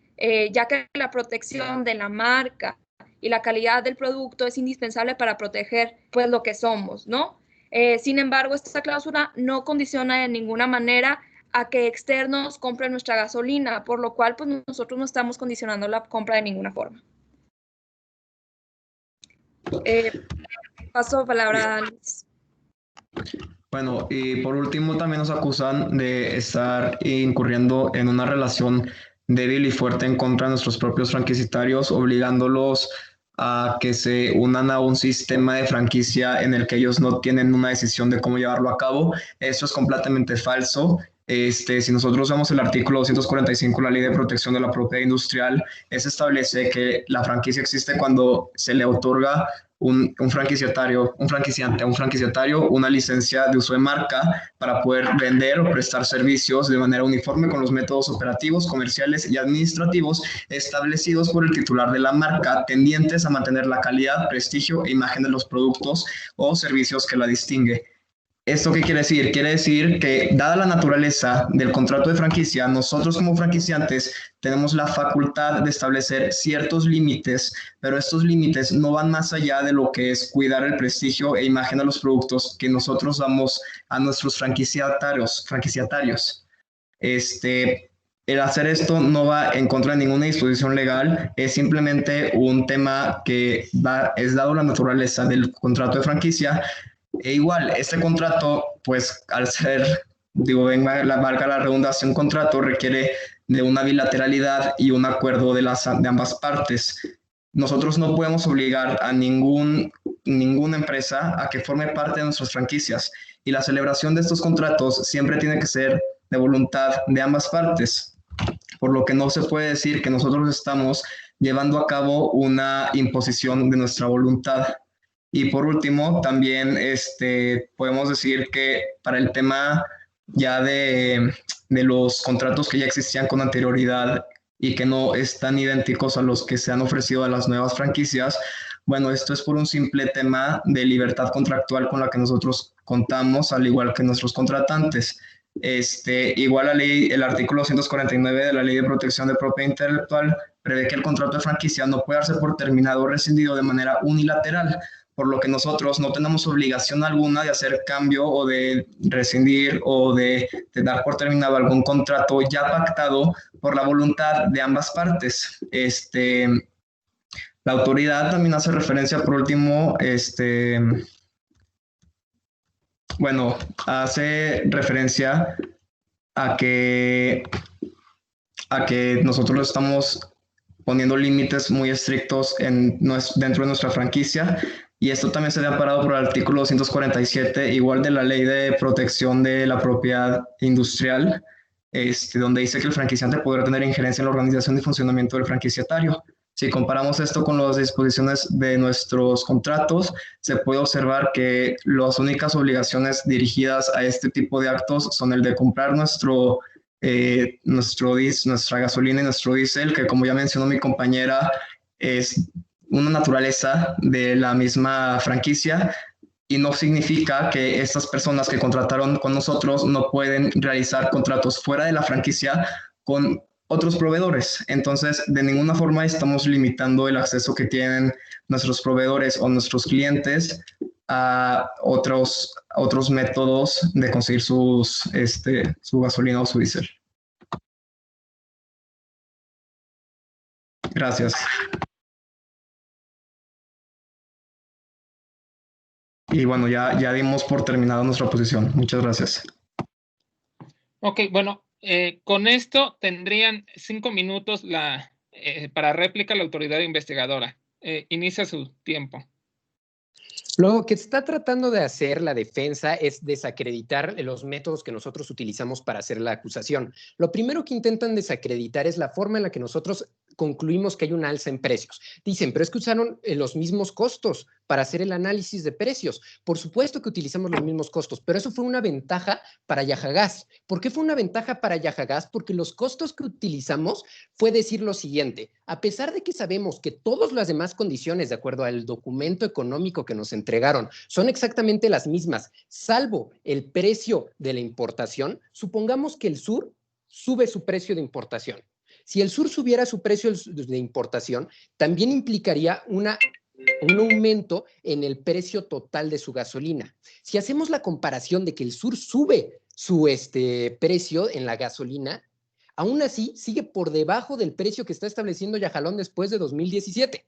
ya que la protección de la marca y la calidad del producto es indispensable para proteger pues lo que somos, ¿no? Sin embargo, esta cláusula no condiciona de ninguna manera a que externos compren nuestra gasolina, por lo cual pues nosotros no estamos condicionando la compra de ninguna forma. Paso palabra a Luis. Bueno, y por último también nos acusan de estar incurriendo en una relación débil y fuerte en contra de nuestros propios franquiciatarios, obligándolos a que se unan a un sistema de franquicia en el que ellos no tienen una decisión de cómo llevarlo a cabo. Eso es completamente falso. Si nosotros vemos el artículo 245 de la Ley de Protección de la Propiedad Industrial, establece que la franquicia existe cuando se le otorga un franquiciatario una licencia de uso de marca para poder vender o prestar servicios de manera uniforme con los métodos operativos, comerciales y administrativos establecidos por el titular de la marca, tendientes a mantener la calidad, prestigio e imagen de los productos o servicios que la distingue. ¿Esto qué quiere decir? Quiere decir que, dada la naturaleza del contrato de franquicia, nosotros como franquiciantes tenemos la facultad de establecer ciertos límites, pero estos límites no van más allá de lo que es cuidar el prestigio e imagen de los productos que nosotros damos a nuestros franquiciatarios. El hacer esto no va en contra de ninguna disposición legal, es simplemente un tema que es dado la naturaleza del contrato de franquicia. E igual, este contrato, pues al ser, valga la redundancia, un contrato requiere de una bilateralidad y un acuerdo de ambas partes. Nosotros no podemos obligar a ninguna empresa a que forme parte de nuestras franquicias, y la celebración de estos contratos siempre tiene que ser de voluntad de ambas partes, por lo que no se puede decir que nosotros estamos llevando a cabo una imposición de nuestra voluntad. Y por último, también podemos decir que para el tema ya de los contratos que ya existían con anterioridad y que no están idénticos a los que se han ofrecido a las nuevas franquicias, bueno, esto es por un simple tema de libertad contractual con la que nosotros contamos, al igual que nuestros contratantes. Igual la ley, el artículo 249 de la Ley de Protección de Propiedad Intelectual prevé que el contrato de franquicia no puede darse por terminado o rescindido de manera unilateral, por lo que nosotros no tenemos obligación alguna de hacer cambio o de rescindir o de dar por terminado algún contrato ya pactado por la voluntad de ambas partes. La autoridad también hace referencia, por último, hace referencia a que nosotros estamos poniendo límites muy estrictos dentro de nuestra franquicia, y esto también se ve amparado por el artículo 247, igual de la Ley de Protección de la Propiedad Industrial, donde dice que el franquiciante podrá tener injerencia en la organización y funcionamiento del franquiciatario. Si comparamos esto con las disposiciones de nuestros contratos, se puede observar que las únicas obligaciones dirigidas a este tipo de actos son el de comprar nuestra gasolina y nuestro diésel, que como ya mencionó mi compañera, es una naturaleza de la misma franquicia y no significa que estas personas que contrataron con nosotros no pueden realizar contratos fuera de la franquicia con otros proveedores. Entonces, de ninguna forma estamos limitando el acceso que tienen nuestros proveedores o nuestros clientes a otros métodos de conseguir su gasolina o su diésel. Gracias. Y bueno, ya dimos por terminada nuestra posición. Muchas gracias. Ok, bueno, con esto tendrían 5 minutos para réplica la autoridad investigadora. Inicia su tiempo. Lo que está tratando de hacer la defensa es desacreditar los métodos que nosotros utilizamos para hacer la acusación. Lo primero que intentan desacreditar es la forma en la que nosotros concluimos que hay un alza en precios. Dicen, pero es que usaron los mismos costos para hacer el análisis de precios. Por supuesto que utilizamos los mismos costos, pero eso fue una ventaja para Yajagas. ¿Por qué fue una ventaja para Yajagas? Porque los costos que utilizamos fue decir lo siguiente: a pesar de que sabemos que todas las demás condiciones, de acuerdo al documento económico que nos entregaron, son exactamente las mismas, salvo el precio de la importación, supongamos que el sur sube su precio de importación. Si el sur subiera su precio de importación, también implicaría un aumento en el precio total de su gasolina. Si hacemos la comparación de que el sur sube su precio en la gasolina, aún así sigue por debajo del precio que está estableciendo Yajalón después de 2017.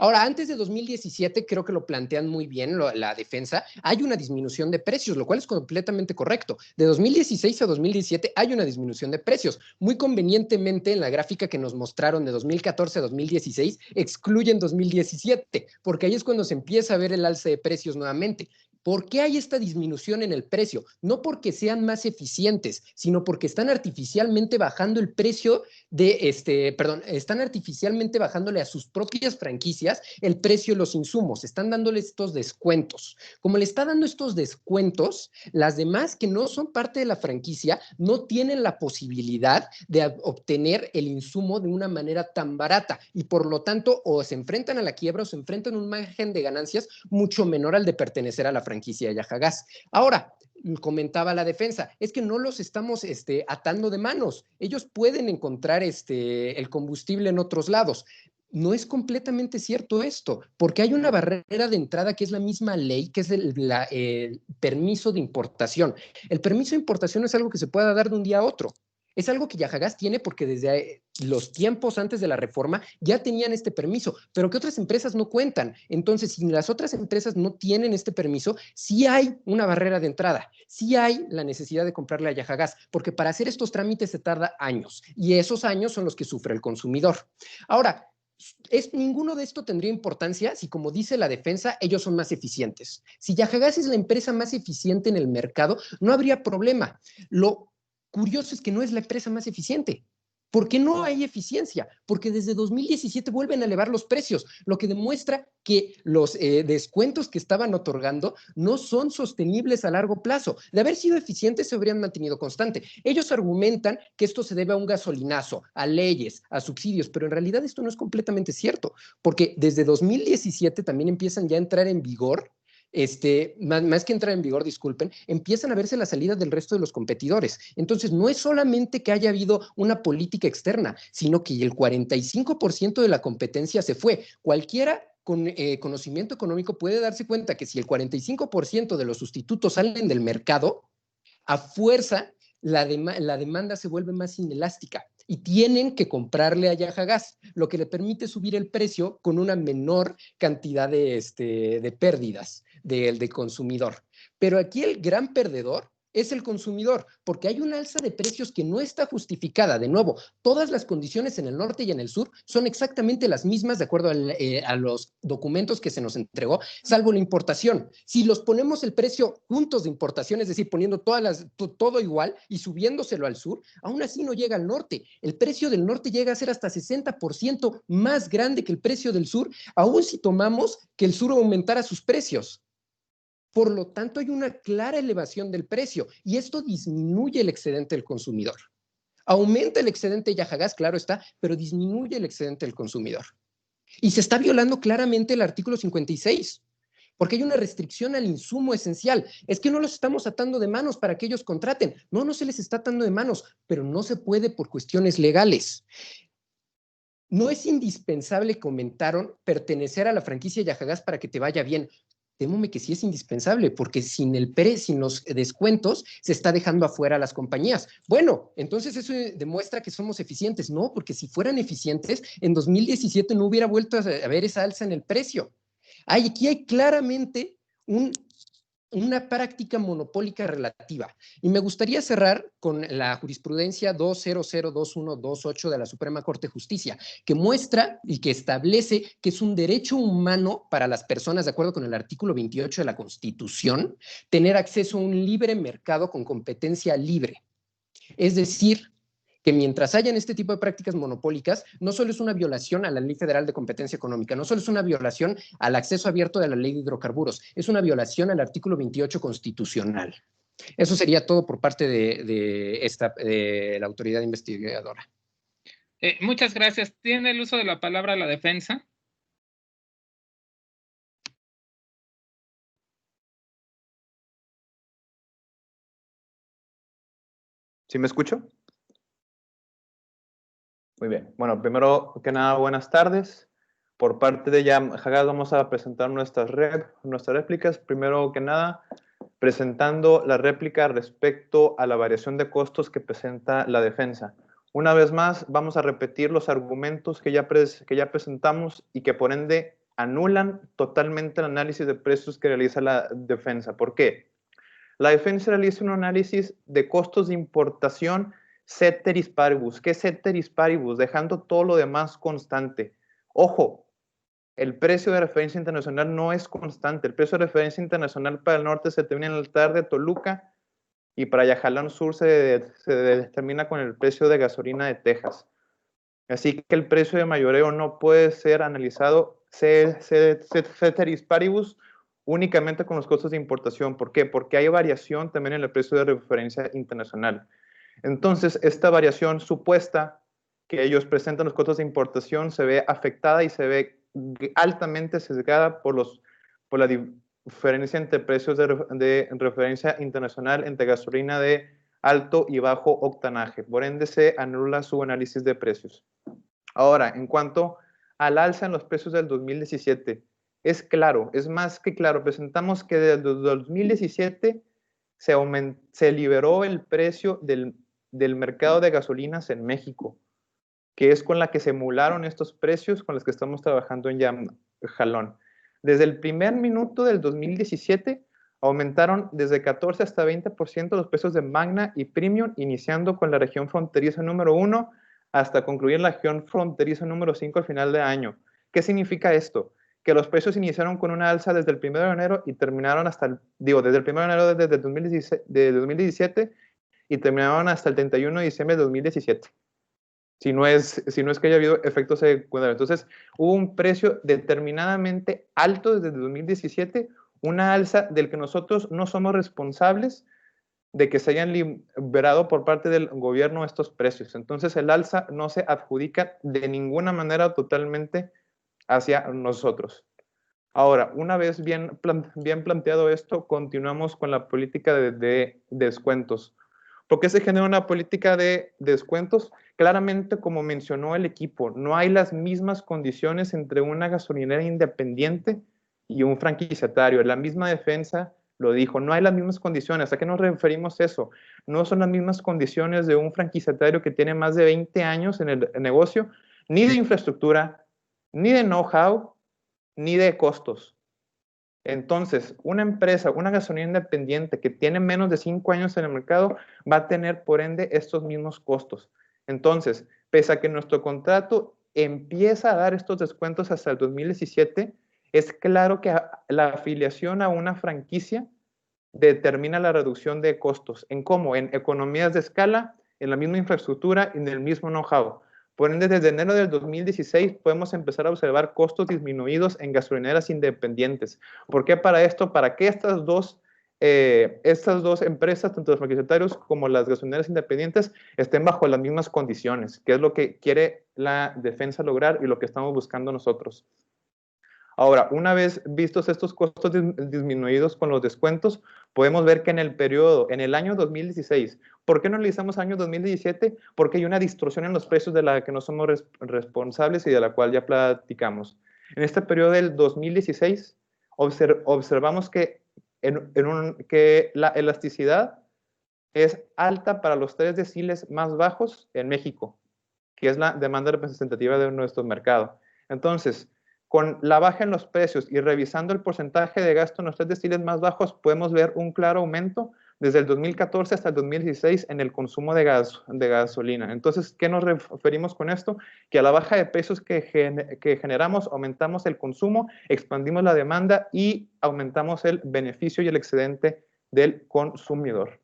Ahora, antes de 2017, creo que lo plantean muy bien la defensa, hay una disminución de precios, lo cual es completamente correcto. De 2016 a 2017 hay una disminución de precios. Muy convenientemente, en la gráfica que nos mostraron de 2014 a 2016, excluyen 2017, porque ahí es cuando se empieza a ver el alza de precios nuevamente. ¿Por qué hay esta disminución en el precio? No porque sean más eficientes, sino porque están artificialmente bajando el precio están artificialmente bajándole a sus propias franquicias el precio de los insumos, están dándole estos descuentos. Como le está dando estos descuentos, las demás que no son parte de la franquicia no tienen la posibilidad de obtener el insumo de una manera tan barata y por lo tanto o se enfrentan a la quiebra o se enfrentan a un margen de ganancias mucho menor al de pertenecer a la franquicia de Yajagas. Ahora, comentaba la defensa, es que no los estamos atando de manos. Ellos pueden encontrar el combustible en otros lados. No es completamente cierto esto, porque hay una barrera de entrada que es la misma ley, que es el permiso de importación. El permiso de importación es algo que se pueda dar de un día a otro. Es algo que Yajagas tiene porque desde los tiempos antes de la reforma ya tenían este permiso, pero que otras empresas no cuentan. Entonces, si las otras empresas no tienen este permiso, sí hay una barrera de entrada, sí hay la necesidad de comprarle a Yajagas, porque para hacer estos trámites se tarda años, y esos años son los que sufre el consumidor. Ahora, ninguno de esto tendría importancia si, como dice la defensa, ellos son más eficientes. Si Yajagas es la empresa más eficiente en el mercado, no habría problema. Lo curioso es que no es la empresa más eficiente. ¿Por qué no hay eficiencia? Porque desde 2017 vuelven a elevar los precios, lo que demuestra que los descuentos que estaban otorgando no son sostenibles a largo plazo. De haber sido eficientes, se habrían mantenido constante. Ellos argumentan que esto se debe a un gasolinazo, a leyes, a subsidios, pero en realidad esto no es completamente cierto, porque desde 2017 también empiezan ya a entrar en vigor más que entrar en vigor, disculpen, empiezan a verse la salida del resto de los competidores. Entonces, no es solamente que haya habido una política externa, sino que el 45% de la competencia se fue. Cualquiera con conocimiento económico puede darse cuenta que si el 45% de los sustitutos salen del mercado, a fuerza la demanda se vuelve más inelástica y tienen que comprarle a Yajagas, lo que le permite subir el precio con una menor cantidad de pérdidas del consumidor. Pero aquí el gran perdedor es el consumidor, porque hay una alza de precios que no está justificada. De nuevo, todas las condiciones en el norte y en el sur son exactamente las mismas de acuerdo a los documentos que se nos entregó, salvo la importación. Si los ponemos el precio juntos de importación, es decir, poniendo todo igual y subiéndoselo al sur, aún así no llega al norte. El precio del norte llega a ser hasta 60% más grande que el precio del sur, aún si tomamos que el sur aumentara sus precios. Por lo tanto, hay una clara elevación del precio y esto disminuye el excedente del consumidor. Aumenta el excedente de Yajagás, claro está, pero disminuye el excedente del consumidor. Y se está violando claramente el artículo 56, porque hay una restricción al insumo esencial. Es que no los estamos atando de manos para que ellos contraten. No se les está atando de manos, pero no se puede por cuestiones legales. No es indispensable, comentaron, pertenecer a la franquicia Yajagás para que te vaya bien. Témome que sí es indispensable, porque sin los descuentos se está dejando afuera a las compañías. Bueno, entonces eso demuestra que somos eficientes. No, porque si fueran eficientes, en 2017 no hubiera vuelto a haber esa alza en el precio. Aquí hay claramente una práctica monopólica relativa. Y me gustaría cerrar con la jurisprudencia 2002128 de la Suprema Corte de Justicia, que muestra y que establece que es un derecho humano para las personas, de acuerdo con el artículo 28 de la Constitución, tener acceso a un libre mercado con competencia libre. Es decir, que mientras hayan este tipo de prácticas monopólicas, no solo es una violación a la Ley Federal de Competencia Económica, no solo es una violación al acceso abierto de la Ley de Hidrocarburos, es una violación al artículo 28 constitucional. Eso sería todo por parte de la autoridad investigadora. Muchas gracias. ¿Tiene el uso de la palabra la defensa? ¿Sí me escucho? Muy bien. Bueno, primero que nada, buenas tardes. Por parte de Yajagás vamos a presentar nuestras réplicas. Primero que nada, presentando la réplica respecto a la variación de costos que presenta la defensa. Una vez más, vamos a repetir los argumentos que ya presentamos y que por ende anulan totalmente el análisis de precios que realiza la defensa. ¿Por qué? La defensa realiza un análisis de costos de importación ceteris paribus. ¿Qué es ceteris paribus? Dejando todo lo demás constante. Ojo, el precio de referencia internacional no es constante. El precio de referencia internacional para el norte se determina en el TAR de Toluca y para Yajalón Sur se determina con el precio de gasolina de Texas. Así que el precio de mayoreo no puede ser analizado ceteris paribus únicamente con los costos de importación. ¿Por qué? Porque hay variación también en el precio de referencia internacional. Entonces, esta variación supuesta que ellos presentan los costos de importación se ve afectada y se ve altamente sesgada por la diferencia entre precios de referencia internacional entre gasolina de alto y bajo octanaje. Por ende, se anula su análisis de precios. Ahora, en cuanto al alza en los precios del 2017, es claro, es más que claro. Presentamos que desde el 2017 se liberó el precio del mercado de gasolinas en México, que es con la que se emularon estos precios con los que estamos trabajando en Jalón. Desde el primer minuto del 2017 aumentaron desde 14 hasta 20% los precios de Magna y Premium, iniciando con la región fronteriza número 1 hasta concluir la región fronteriza número 5 al final de año. ¿Qué significa esto? Que los precios iniciaron con una alza desde el 1 de enero y terminaron desde el 1 de enero de 2017 y terminaron hasta el 31 de diciembre de 2017. Si no es que haya habido efectos secundarios. Entonces, hubo un precio determinadamente alto desde el 2017, una alza del que nosotros no somos responsables de que se hayan liberado por parte del gobierno estos precios. Entonces, el alza no se adjudica de ninguna manera totalmente hacia nosotros. Ahora, una vez bien planteado esto, continuamos con la política de descuentos. ¿Por qué se genera una política de descuentos? Claramente, como mencionó el equipo, no hay las mismas condiciones entre una gasolinera independiente y un franquiciatario. La misma defensa lo dijo, no hay las mismas condiciones. ¿A qué nos referimos eso? No son las mismas condiciones de un franquiciatario que tiene más de 20 años en el negocio, ni de infraestructura, ni de know-how, ni de costos. Entonces, una empresa, una gasolinera independiente que tiene menos de 5 años en el mercado va a tener, por ende, estos mismos costos. Entonces, pese a que nuestro contrato empieza a dar estos descuentos hasta el 2017, es claro que la afiliación a una franquicia determina la reducción de costos. ¿En cómo? En economías de escala, en la misma infraestructura y en el mismo know-how. Por ende, desde enero del 2016 podemos empezar a observar costos disminuidos en gasolineras independientes. ¿Por qué para esto? Para que estas dos empresas, tanto los franquiciatarios como las gasolineras independientes, estén bajo las mismas condiciones, que es lo que quiere la defensa lograr y lo que estamos buscando nosotros. Ahora, una vez vistos estos costos disminuidos con los descuentos, podemos ver que en el periodo, en el año 2016, ¿por qué no analizamos año 2017? Porque hay una distorsión en los precios de la que no somos responsables y de la cual ya platicamos. En este periodo del 2016, observamos que la elasticidad es alta para los 3 deciles más bajos en México, que es la demanda representativa de nuestro mercado. Entonces, con la baja en los precios y revisando el porcentaje de gasto en los 3 deciles más bajos, podemos ver un claro aumento desde el 2014 hasta el 2016 en el consumo de gasolina. Entonces, ¿qué nos referimos con esto? Que a la baja de precios que generamos, aumentamos el consumo, expandimos la demanda y aumentamos el beneficio y el excedente del consumidor.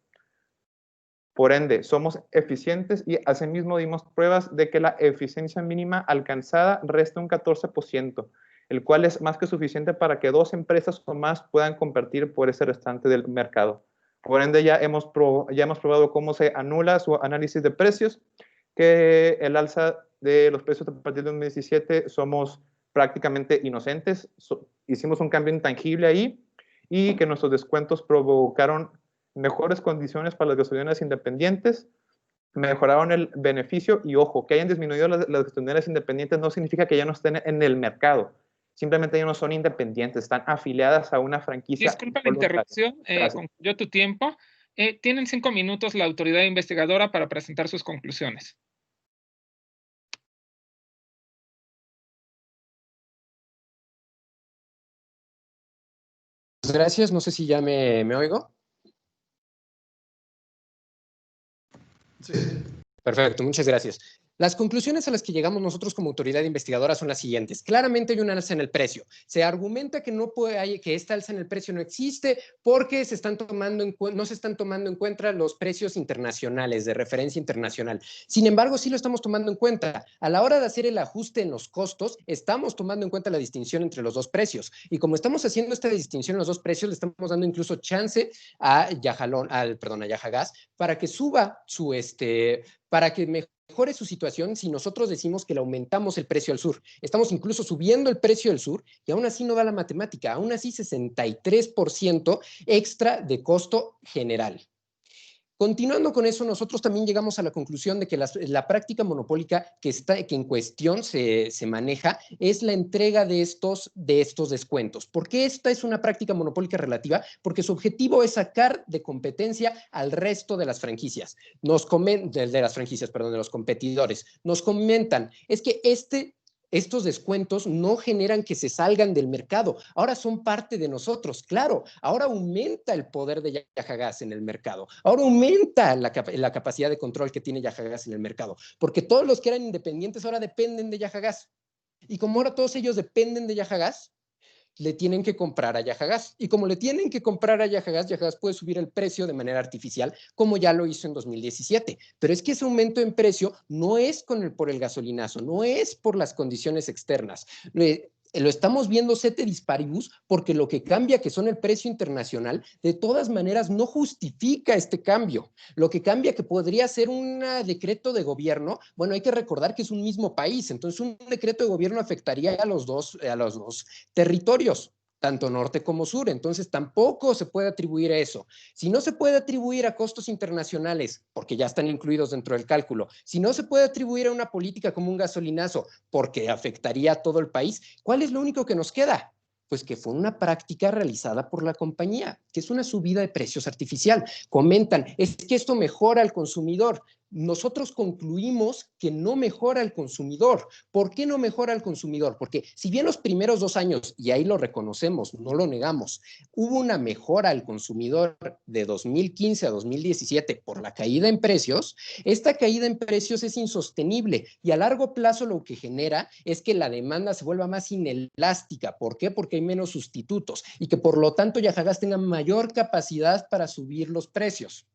Por ende, somos eficientes y asimismo dimos pruebas de que la eficiencia mínima alcanzada resta un 14%, el cual es más que suficiente para que 2 empresas o más puedan competir por ese restante del mercado. Por ende, ya hemos probado cómo se anula su análisis de precios, que el alza de los precios a partir de 2017 somos prácticamente inocentes, hicimos un cambio intangible ahí y que nuestros descuentos provocaron mejores condiciones para las gasolineras independientes, mejoraron el beneficio y ojo, que hayan disminuido las gasolineras independientes no significa que ya no estén en el mercado, simplemente ya no son independientes, están afiliadas a una franquicia. Disculpa la interrupción, concluyó tu tiempo. Tienen 5 minutos la autoridad investigadora para presentar sus conclusiones. Gracias, no sé si ya me oigo. Sí. Perfecto, muchas gracias. Las conclusiones a las que llegamos nosotros como autoridad investigadora son las siguientes. Claramente hay un alza en el precio. Se argumenta que que esta alza en el precio no existe porque no se están tomando en cuenta los precios internacionales, de referencia internacional. Sin embargo, sí lo estamos tomando en cuenta. A la hora de hacer el ajuste en los costos, estamos tomando en cuenta la distinción entre los dos precios. Y como estamos haciendo esta distinción en los dos precios, le estamos dando incluso chance a Yajagas para que suba para que mejore su situación si nosotros decimos que le aumentamos el precio al sur. Estamos incluso subiendo el precio del sur y aún así no da la matemática, aún así 63% extra de costo general. Continuando con eso, nosotros también llegamos a la conclusión de que la práctica monopólica que en cuestión se maneja es la entrega de estos descuentos. ¿Por qué esta es una práctica monopólica relativa? Porque su objetivo es sacar de competencia al resto de las franquicias. De los competidores. Nos comentan, es que estos descuentos no generan que se salgan del mercado. Ahora son parte de nosotros, claro. Ahora aumenta el poder de Yajagas en el mercado. Ahora aumenta la capacidad de control que tiene Yajagas en el mercado. Porque todos los que eran independientes ahora dependen de Yajagas. Y como ahora todos ellos dependen de Yajagas, le tienen que comprar a Yajagas. Y como le tienen que comprar a Yajagas, Yajagas puede subir el precio de manera artificial, como ya lo hizo en 2017. Pero es que ese aumento en precio no es por el gasolinazo, no es por las condiciones externas. Lo estamos viendo ceteris paribus porque lo que cambia, que son el precio internacional, de todas maneras no justifica este cambio. Lo que cambia, que podría ser un decreto de gobierno, bueno, hay que recordar que es un mismo país, entonces un decreto de gobierno afectaría a los dos territorios, tanto norte como sur, entonces tampoco se puede atribuir a eso. Si no se puede atribuir a costos internacionales, porque ya están incluidos dentro del cálculo, si no se puede atribuir a una política como un gasolinazo, porque afectaría a todo el país, ¿cuál es lo único que nos queda? Pues que fue una práctica realizada por la compañía, que es una subida de precios artificial. Comentan, es que esto mejora al consumidor. nosotros concluimos que no mejora al consumidor. ¿Por qué no mejora al consumidor? Porque si bien los primeros 2 años, y ahí lo reconocemos, no lo negamos, hubo una mejora al consumidor de 2015 a 2017 por la caída en precios, esta caída en precios es insostenible y a largo plazo lo que genera es que la demanda se vuelva más inelástica. ¿Por qué? Porque hay menos sustitutos y que por lo tanto Yajagás tenga mayor capacidad para subir los precios.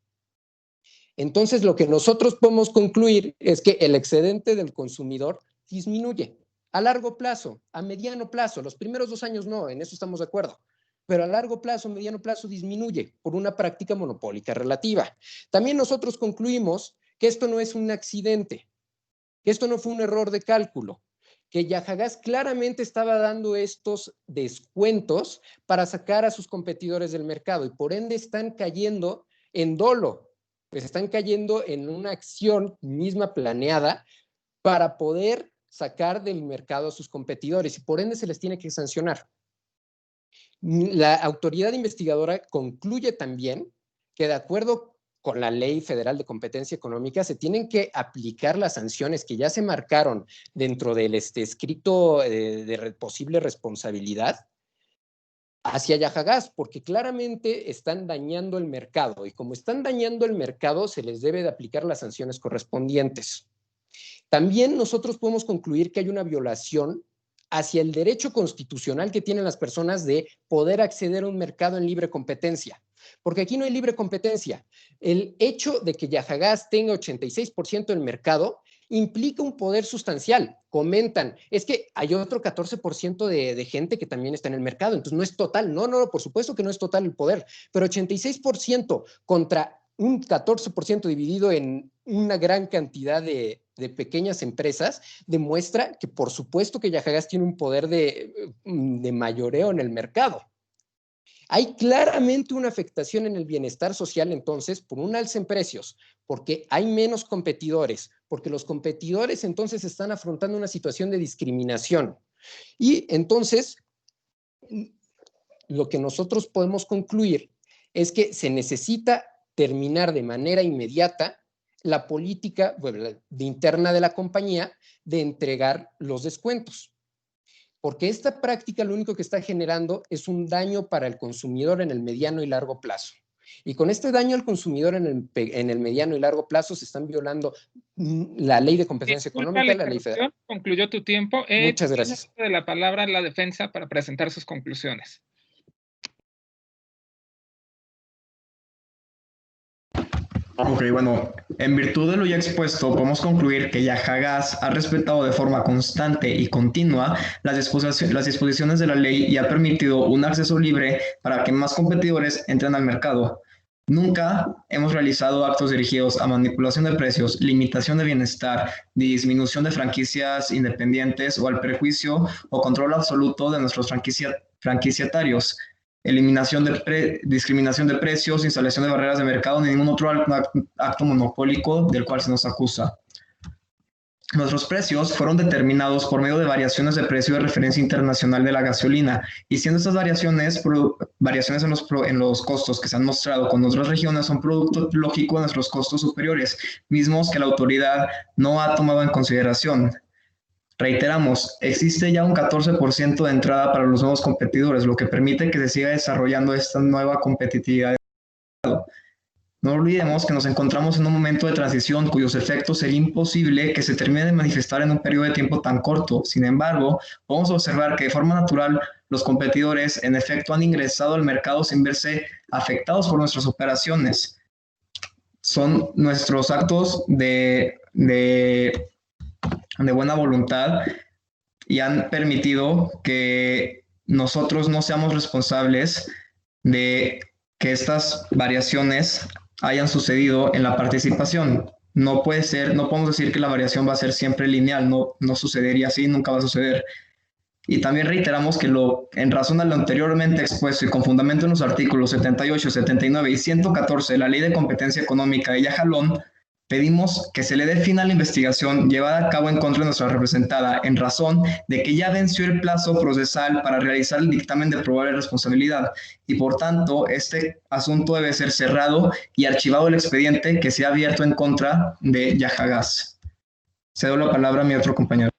Entonces, lo que nosotros podemos concluir es que el excedente del consumidor disminuye a largo plazo, a mediano plazo. Los primeros 2 años no, en eso estamos de acuerdo. Pero a largo plazo, mediano plazo, disminuye por una práctica monopólica relativa. También nosotros concluimos que esto no es un accidente, que esto no fue un error de cálculo, que Yajagás claramente estaba dando estos descuentos para sacar a sus competidores del mercado y por ende están cayendo en dolo. Pues están cayendo en una acción misma planeada para poder sacar del mercado a sus competidores y por ende se les tiene que sancionar. La autoridad investigadora concluye también que de acuerdo con la Ley Federal de Competencia Económica se tienen que aplicar las sanciones que ya se marcaron dentro del escrito de posible responsabilidad hacia Yajagás, porque claramente están dañando el mercado y como están dañando el mercado se les debe de aplicar las sanciones correspondientes. También nosotros podemos concluir que hay una violación hacia el derecho constitucional que tienen las personas de poder acceder a un mercado en libre competencia, porque aquí no hay libre competencia. El hecho de que Yajagás tenga 86% del mercado implica un poder sustancial. Comentan, es que hay otro 14% de gente que también está en el mercado, entonces no es total. No, por supuesto que no es total el poder, pero 86% contra un 14% dividido en una gran cantidad de pequeñas empresas demuestra que por supuesto que Yajagás tiene un poder de mayoreo en el mercado. Hay claramente una afectación en el bienestar social entonces por un alza en precios, porque hay menos competidores, porque los competidores entonces están afrontando una situación de discriminación. Y entonces, lo que nosotros podemos concluir es que se necesita terminar de manera inmediata la política interna de la compañía de entregar los descuentos. Porque esta práctica lo único que está generando es un daño para el consumidor en el mediano y largo plazo. Y con este daño al consumidor en el mediano y largo plazo se están violando la ley de competencia económica, la ley federal. Concluyó tu tiempo. Muchas gracias. De la palabra la defensa para presentar sus conclusiones. Ok, bueno, en virtud de lo ya expuesto, podemos concluir que Yajagás ha respetado de forma constante y continua las disposiciones de la ley y ha permitido un acceso libre para que más competidores entren al mercado. Nunca hemos realizado actos dirigidos a manipulación de precios, limitación de bienestar, disminución de franquicias independientes o al perjuicio o control absoluto de nuestros franquiciatarios. Eliminación de discriminación de precios, instalación de barreras de mercado, ni ningún otro acto monopólico del cual se nos acusa. Nuestros precios fueron determinados por medio de variaciones de precio de referencia internacional de la gasolina, y siendo estas variaciones en los costos que se han mostrado con otras regiones son producto lógico de nuestros costos superiores, mismos que la autoridad no ha tomado en consideración. Reiteramos, existe ya un 14% de entrada para los nuevos competidores, lo que permite que se siga desarrollando esta nueva competitividad. No olvidemos que nos encontramos en un momento de transición cuyos efectos sería imposible que se termine de manifestar en un periodo de tiempo tan corto. Sin embargo, podemos observar que de forma natural los competidores en efecto han ingresado al mercado sin verse afectados por nuestras operaciones. Son nuestros actos de buena voluntad y han permitido que nosotros no seamos responsables de que estas variaciones hayan sucedido en la participación. No puede ser, no podemos decir que la variación va a ser siempre lineal, no sucedería así, nunca va a suceder. Y también reiteramos que en razón a lo anteriormente expuesto y con fundamento en los artículos 78, 79 y 114 de la Ley de Competencia Económica de Yajalón, Pedimos que se le dé fin a la investigación llevada a cabo en contra de nuestra representada en razón de que ya venció el plazo procesal para realizar el dictamen de probable responsabilidad y por tanto este asunto debe ser cerrado y archivado el expediente que se ha abierto en contra de Yajagás. Cedo la palabra a mi otro compañero.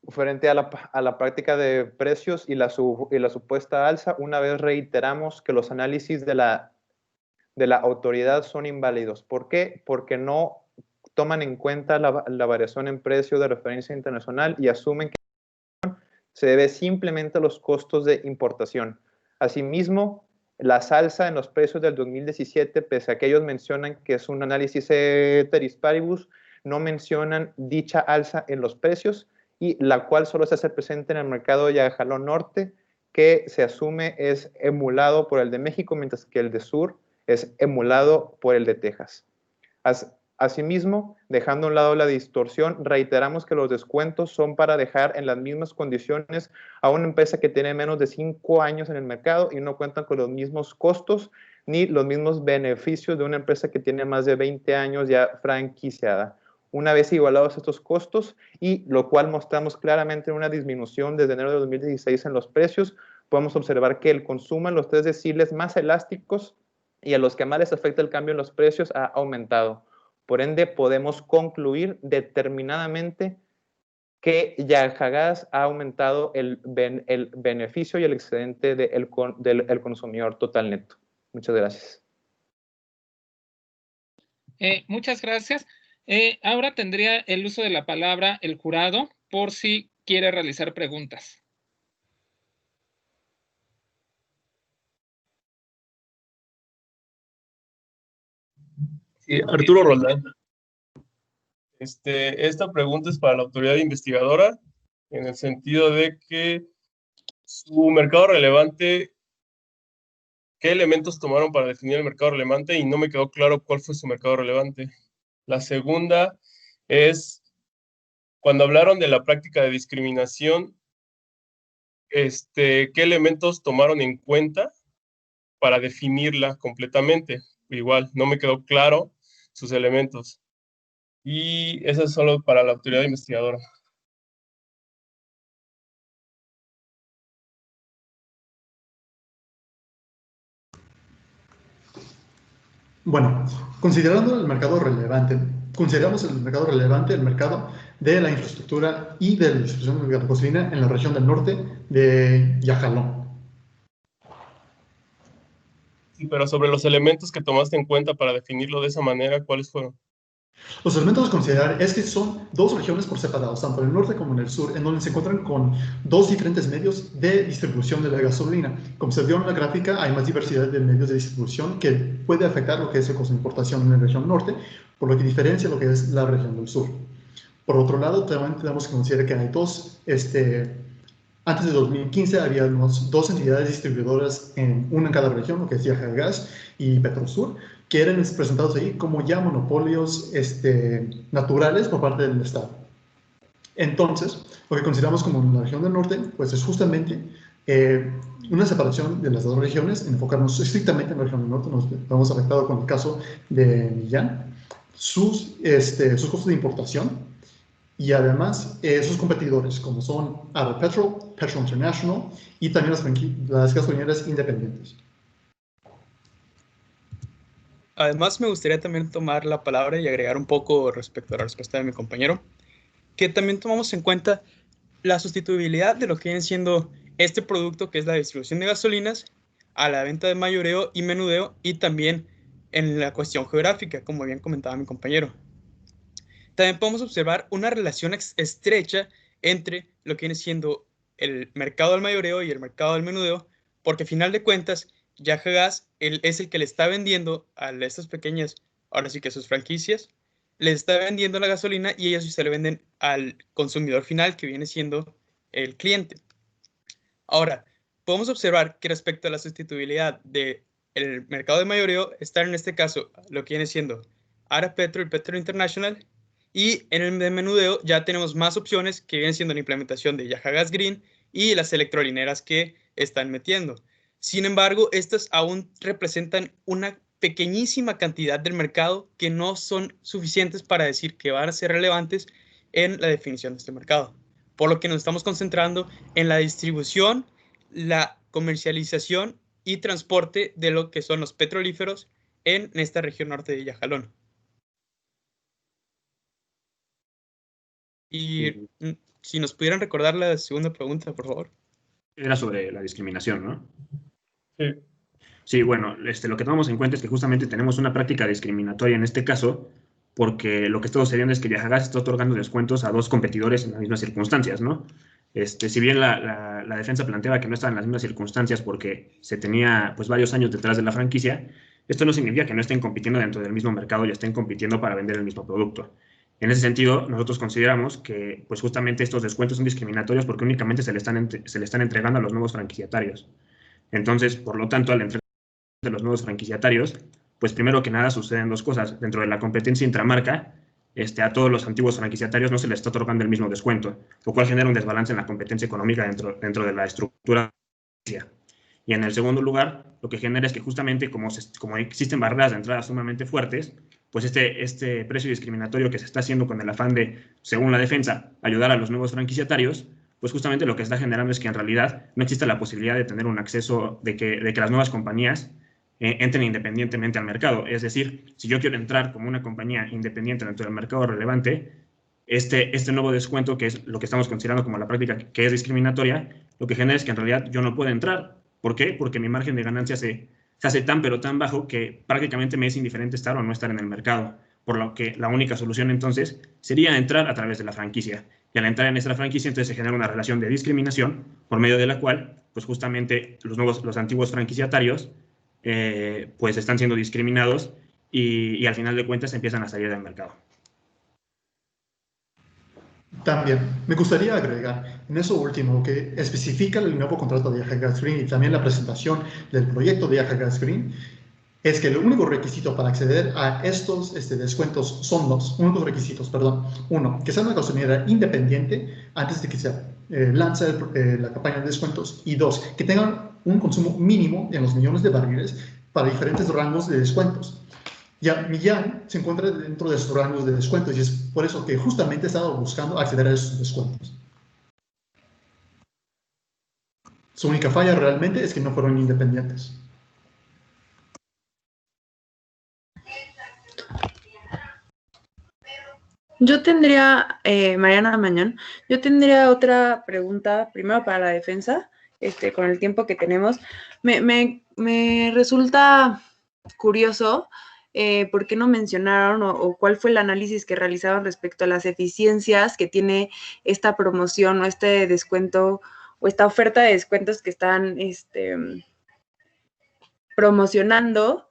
Frente a la práctica de precios y la supuesta alza, una vez reiteramos que los análisis de la autoridad son inválidos. ¿Por qué? Porque no toman en cuenta la variación en precio de referencia internacional y asumen que se debe simplemente a los costos de importación. Asimismo, la alza en los precios del 2017, pese a que ellos mencionan que es un análisis ceteris paribus, no mencionan dicha alza en los precios, y la cual solo se hace presente en el mercado de Yajalón Norte, que se asume es emulado por el de México, mientras que el de Sur es emulado por el de Texas. Asimismo, dejando a un lado la distorsión, reiteramos que los descuentos son para dejar en las mismas condiciones a una empresa que tiene menos de 5 años en el mercado y no cuentan con los mismos costos ni los mismos beneficios de una empresa que tiene más de 20 años ya franquiciada. Una vez igualados estos costos, y lo cual mostramos claramente en una disminución desde enero de 2016 en los precios, podemos observar que el consumo en los 3 deciles más elásticos y a los que más les afecta el cambio en los precios ha aumentado. Por ende, podemos concluir determinadamente que Yajagás ha aumentado el beneficio y el excedente del consumidor total neto. Muchas gracias. Muchas gracias. Ahora tendría el uso de la palabra el jurado por si quiere realizar preguntas. Sí, Arturo Roldán. Esta pregunta es para la autoridad investigadora, en el sentido de que su mercado relevante, ¿qué elementos tomaron para definir el mercado relevante? Y no me quedó claro cuál fue su mercado relevante. La segunda es, cuando hablaron de la práctica de discriminación, ¿qué elementos tomaron en cuenta para definirla completamente? Igual, no me quedó claro sus elementos. Y eso es solo para la autoridad investigadora. Bueno, consideramos el mercado relevante el mercado de la infraestructura y de la distribución de gasolina en la región del norte de Yajalón. Sí, pero sobre los elementos que tomaste en cuenta para definirlo de esa manera, ¿cuáles fueron? Los elementos a considerar es que son 2 regiones por separados, tanto en el norte como en el sur, en donde se encuentran con 2 diferentes medios de distribución de la gasolina. Como se vio en la gráfica, hay más diversidad de medios de distribución que puede afectar lo que es el costo de importación en la región norte, por lo que diferencia lo que es la región del sur. Por otro lado, también tenemos que considerar que hay antes de 2015 había 2 entidades distribuidoras, una en cada región, lo que es Yajagás y Petrosur, que eran presentados ahí como ya monopolios naturales por parte del Estado. Entonces, lo que consideramos como la región del norte, pues es justamente una separación de las 2 regiones, enfocarnos estrictamente en la región del norte. Nos vemos afectados con el caso de Millán, sus costos de importación, y además sus competidores, como son Arab Petrol, Petro International y también las gasolineras independientes. Además, me gustaría también tomar la palabra y agregar un poco respecto a la respuesta de mi compañero, que también tomamos en cuenta la sustituibilidad de lo que viene siendo este producto, que es la distribución de gasolinas, a la venta de mayoreo y menudeo, y también en la cuestión geográfica, como bien comentaba mi compañero. También podemos observar una relación estrecha entre lo que viene siendo el mercado del mayoreo y el mercado del menudeo, porque a final de cuentas, Yajagás es el que le está vendiendo a estas pequeñas, ahora sí que sus franquicias, les está vendiendo la gasolina y ellos se le venden al consumidor final, que viene siendo el cliente. Ahora, podemos observar que respecto a la sustituibilidad del mercado de mayoreo, está en este caso lo que viene siendo Arab Petrol y Petro International, y en el de menudeo ya tenemos más opciones que vienen siendo la implementación de Yajagás Green y las electrolineras que están metiendo. Sin embargo, estas aún representan una pequeñísima cantidad del mercado que no son suficientes para decir que van a ser relevantes en la definición de este mercado. Por lo que nos estamos concentrando en la distribución, la comercialización y transporte de lo que son los petrolíferos en esta región norte de Yajalón. Y si nos pudieran recordar la segunda pregunta, por favor. Era sobre la discriminación, ¿no? Sí. Sí, bueno, lo que tomamos en cuenta es que justamente tenemos una práctica discriminatoria en este caso, porque lo que está sucediendo es que Viajagas está otorgando descuentos a dos competidores en las mismas circunstancias, ¿no? Si bien la defensa planteaba que no estaban en las mismas circunstancias porque se tenía pues varios años detrás de la franquicia, esto no significa que no estén compitiendo dentro del mismo mercado y estén compitiendo para vender el mismo producto. En ese sentido, nosotros consideramos que pues justamente estos descuentos son discriminatorios porque únicamente se le están entregando a los nuevos franquiciatarios. Entonces, por lo tanto, al entregar de los nuevos franquiciatarios, pues primero que nada suceden dos cosas. Dentro de la competencia intramarca, a todos los antiguos franquiciatarios no se les está otorgando el mismo descuento, lo cual genera un desbalance en la competencia económica dentro de la estructura. Y en el segundo lugar, lo que genera es que justamente como existen barreras de entrada sumamente fuertes, pues este precio discriminatorio que se está haciendo con el afán de, según la defensa, ayudar a los nuevos franquiciatarios, pues justamente lo que está generando es que en realidad no existe la posibilidad de tener un acceso, de que las nuevas compañías entren independientemente al mercado. Es decir, si yo quiero entrar como una compañía independiente dentro del mercado relevante, este nuevo descuento, que es lo que estamos considerando como la práctica que es discriminatoria, lo que genera es que en realidad yo no puedo entrar. ¿Por qué? Porque mi margen de ganancia se hace tan pero tan bajo que prácticamente me es indiferente estar o no estar en el mercado. Por lo que la única solución entonces sería entrar a través de la franquicia. Y al entrar en esta franquicia entonces se genera una relación de discriminación por medio de la cual pues justamente los antiguos franquiciatarios pues están siendo discriminados y al final de cuentas empiezan a salir del mercado. También me gustaría agregar en eso último que especifica el nuevo contrato de Yajagas Green y también la presentación del proyecto de Yajagas Green es que el único requisito para acceder a estos descuentos son dos únicos requisitos, perdón. Uno, que sea una gasolinera independiente antes de que se lance la campaña de descuentos, y dos, que tengan un consumo mínimo en los millones de barriles para diferentes rangos de descuentos. Ya Millán se encuentra dentro de esos rangos de descuentos y es por eso que justamente he estado buscando acceder a esos descuentos. Su única falla realmente es que no fueron independientes. Yo tendría, Mariana Mañón, yo tendría otra pregunta, primero para la defensa, con el tiempo que tenemos. Me resulta curioso por qué no mencionaron o cuál fue el análisis que realizaron respecto a las eficiencias que tiene esta promoción o este descuento o esta oferta de descuentos que están promocionando.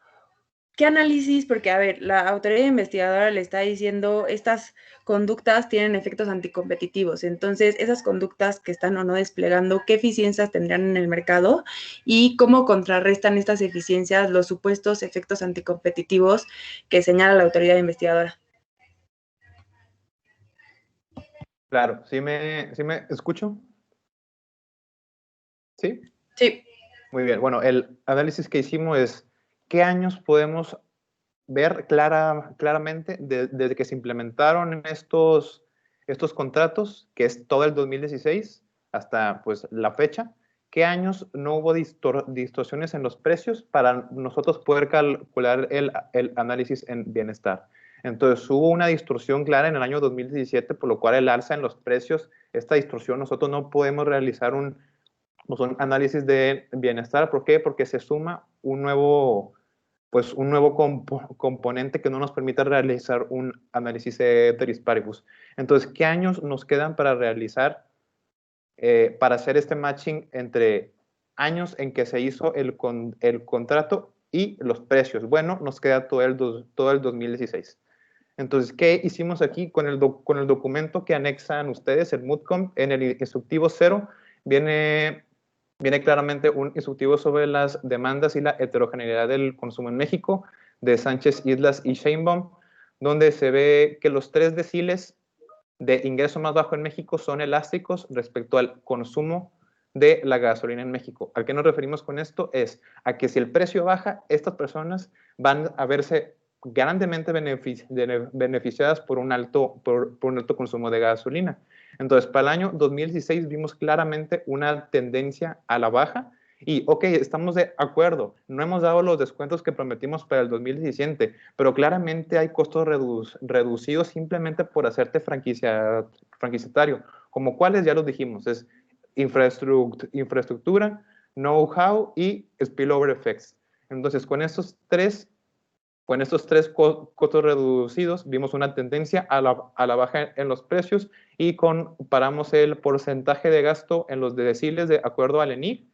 ¿Qué análisis? Porque, a ver, la autoridad investigadora le está diciendo estas conductas tienen efectos anticompetitivos. Entonces, esas conductas que están o no desplegando, ¿qué eficiencias tendrán en el mercado? Y cómo contrarrestan estas eficiencias los supuestos efectos anticompetitivos que señala la autoridad investigadora. Claro, ¿sí me escucho? ¿Sí? Sí. Muy bien. Bueno, el análisis que hicimos es ¿qué años podemos ver claramente desde que se implementaron estos contratos, que es todo el 2016 hasta pues la fecha? ¿Qué años no hubo distorsiones en los precios para nosotros poder calcular el análisis en bienestar? Entonces hubo una distorsión clara en el año 2017, por lo cual el alza en los precios, esta distorsión, nosotros no podemos realizar un análisis de bienestar. ¿Por qué? Porque se suma un nuevo componente que no nos permite realizar un análisis ceteris paribus. Entonces, ¿qué años nos quedan para realizar, para hacer este matching entre años en que se hizo el contrato y los precios? Bueno, nos queda todo el 2016. Entonces, ¿qué hicimos aquí con el documento que anexan ustedes, el MUTCOM? En el instructivo 0 viene claramente un instructivo sobre las demandas y la heterogeneidad del consumo en México, de Sánchez, Islas y Sheinbaum, donde se ve que los 3 deciles de ingreso más bajo en México son elásticos respecto al consumo de la gasolina en México. ¿A qué nos referimos con esto? Es a que si el precio baja, estas personas van a verse grandemente beneficiadas por un alto consumo de gasolina. Entonces, para el año 2016 vimos claramente una tendencia a la baja y, ok, estamos de acuerdo, no hemos dado los descuentos que prometimos para el 2017, pero claramente hay costos reducidos simplemente por hacerte franquiciatario, como cuáles ya los dijimos, es infraestructura, know-how y spillover effects. Entonces, con estos tres costos reducidos, vimos una tendencia a la baja en los precios y comparamos el porcentaje de gasto en los deciles de acuerdo al ENIC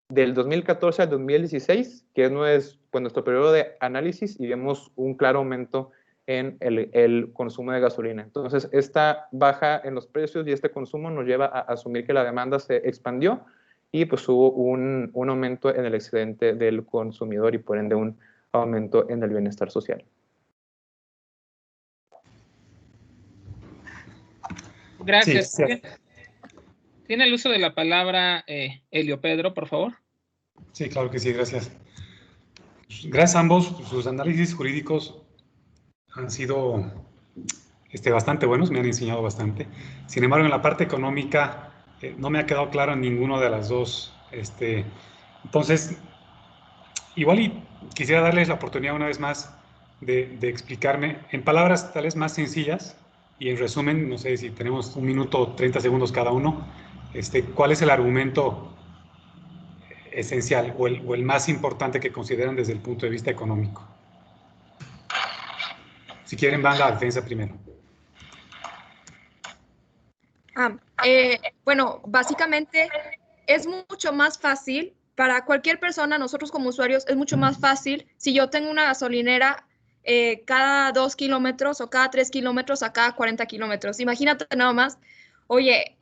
del 2014 al 2016, que es nuestro periodo de análisis, y vemos un claro aumento en el consumo de gasolina. Entonces, esta baja en los precios y este consumo nos lleva a asumir que la demanda se expandió y pues hubo un aumento en el excedente del consumidor y por ende un aumento en el bienestar social. Gracias. Sí. ¿Tiene el uso de la palabra Helio Pedro, por favor? Sí, claro que sí, gracias. Gracias a ambos, sus análisis jurídicos han sido bastante buenos, me han enseñado bastante. Sin embargo, en la parte económica no me ha quedado claro en ninguno de las dos. Entonces, igual y quisiera darles la oportunidad una vez más de explicarme en palabras tal vez más sencillas y en resumen, no sé si tenemos 1 minuto o 30 segundos cada uno, cuál es el argumento esencial o el más importante que consideran desde el punto de vista económico. Si quieren, van a la defensa primero. Bueno, básicamente es mucho más fácil para cualquier persona, nosotros como usuarios, es mucho más fácil si yo tengo una gasolinera cada 2 kilómetros o cada 3 kilómetros a cada 40 kilómetros. Imagínate nada más, oye,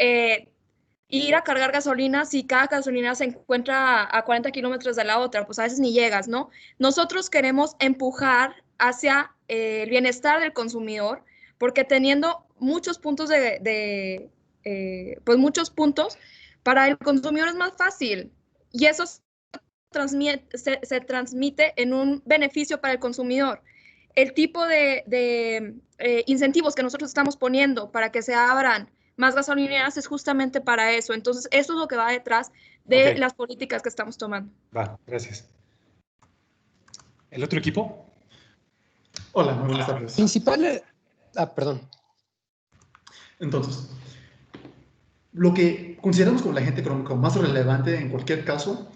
ir a cargar gasolina si cada gasolinera se encuentra a 40 kilómetros de la otra, pues a veces ni llegas, ¿no? Nosotros queremos empujar hacia el bienestar del consumidor, porque teniendo muchos puntos pues muchos puntos, para el consumidor es más fácil. Y eso se transmite en un beneficio para el consumidor. El tipo de incentivos que nosotros estamos poniendo para que se abran más gasolineras es justamente para eso. Entonces, eso es lo que va detrás de las políticas que estamos tomando. Va, gracias. ¿El otro equipo? Hola, muy buenas tardes. Perdón. Entonces, lo que consideramos como el agente económico más relevante en cualquier caso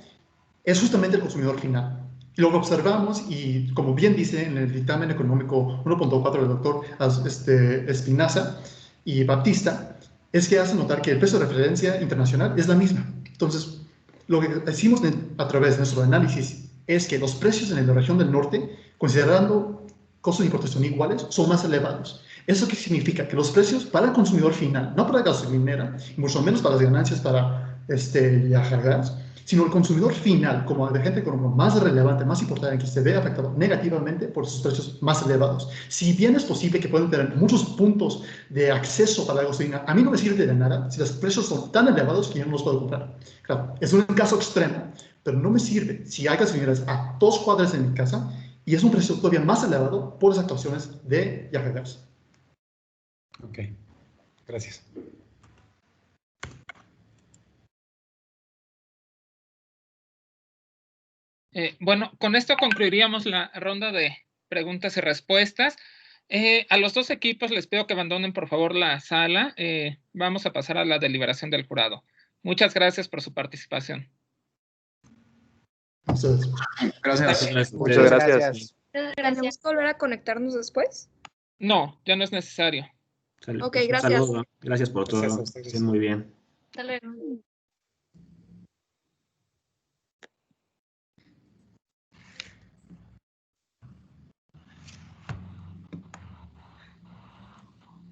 es justamente el consumidor final. Y lo que observamos, y como bien dice en el dictamen económico 1.4 del doctor Espinaza y Baptista, es que hace notar que el precio de referencia internacional es la misma. Entonces, lo que decimos a través de nuestro análisis es que los precios en la región del norte, considerando costos de importación iguales, son más elevados. ¿Eso qué significa? Que los precios para el consumidor final, no para la gasolinera, y mucho menos para las ganancias para Yajagas, sino el consumidor final, como agente económico más relevante, más importante, que se ve afectado negativamente por sus precios más elevados. Si bien es posible que puedan tener muchos puntos de acceso para la gasolina, a mí no me sirve de nada si los precios son tan elevados que yo no los puedo comprar. Claro, es un caso extremo, pero no me sirve si hay gasolineras a 2 cuadras de mi casa y es un precio todavía más elevado por las actuaciones de Yajagas. Ok, gracias. Bueno, con esto concluiríamos la ronda de preguntas y respuestas. A los dos equipos les pido que abandonen por favor la sala. Vamos a pasar a la deliberación del jurado. Muchas gracias por su participación. Gracias. Muchas gracias. ¿Tenemos que volver a conectarnos después? No, ya no es necesario. Ok, gracias. Gracias por todo. Estén muy bien. Hasta luego.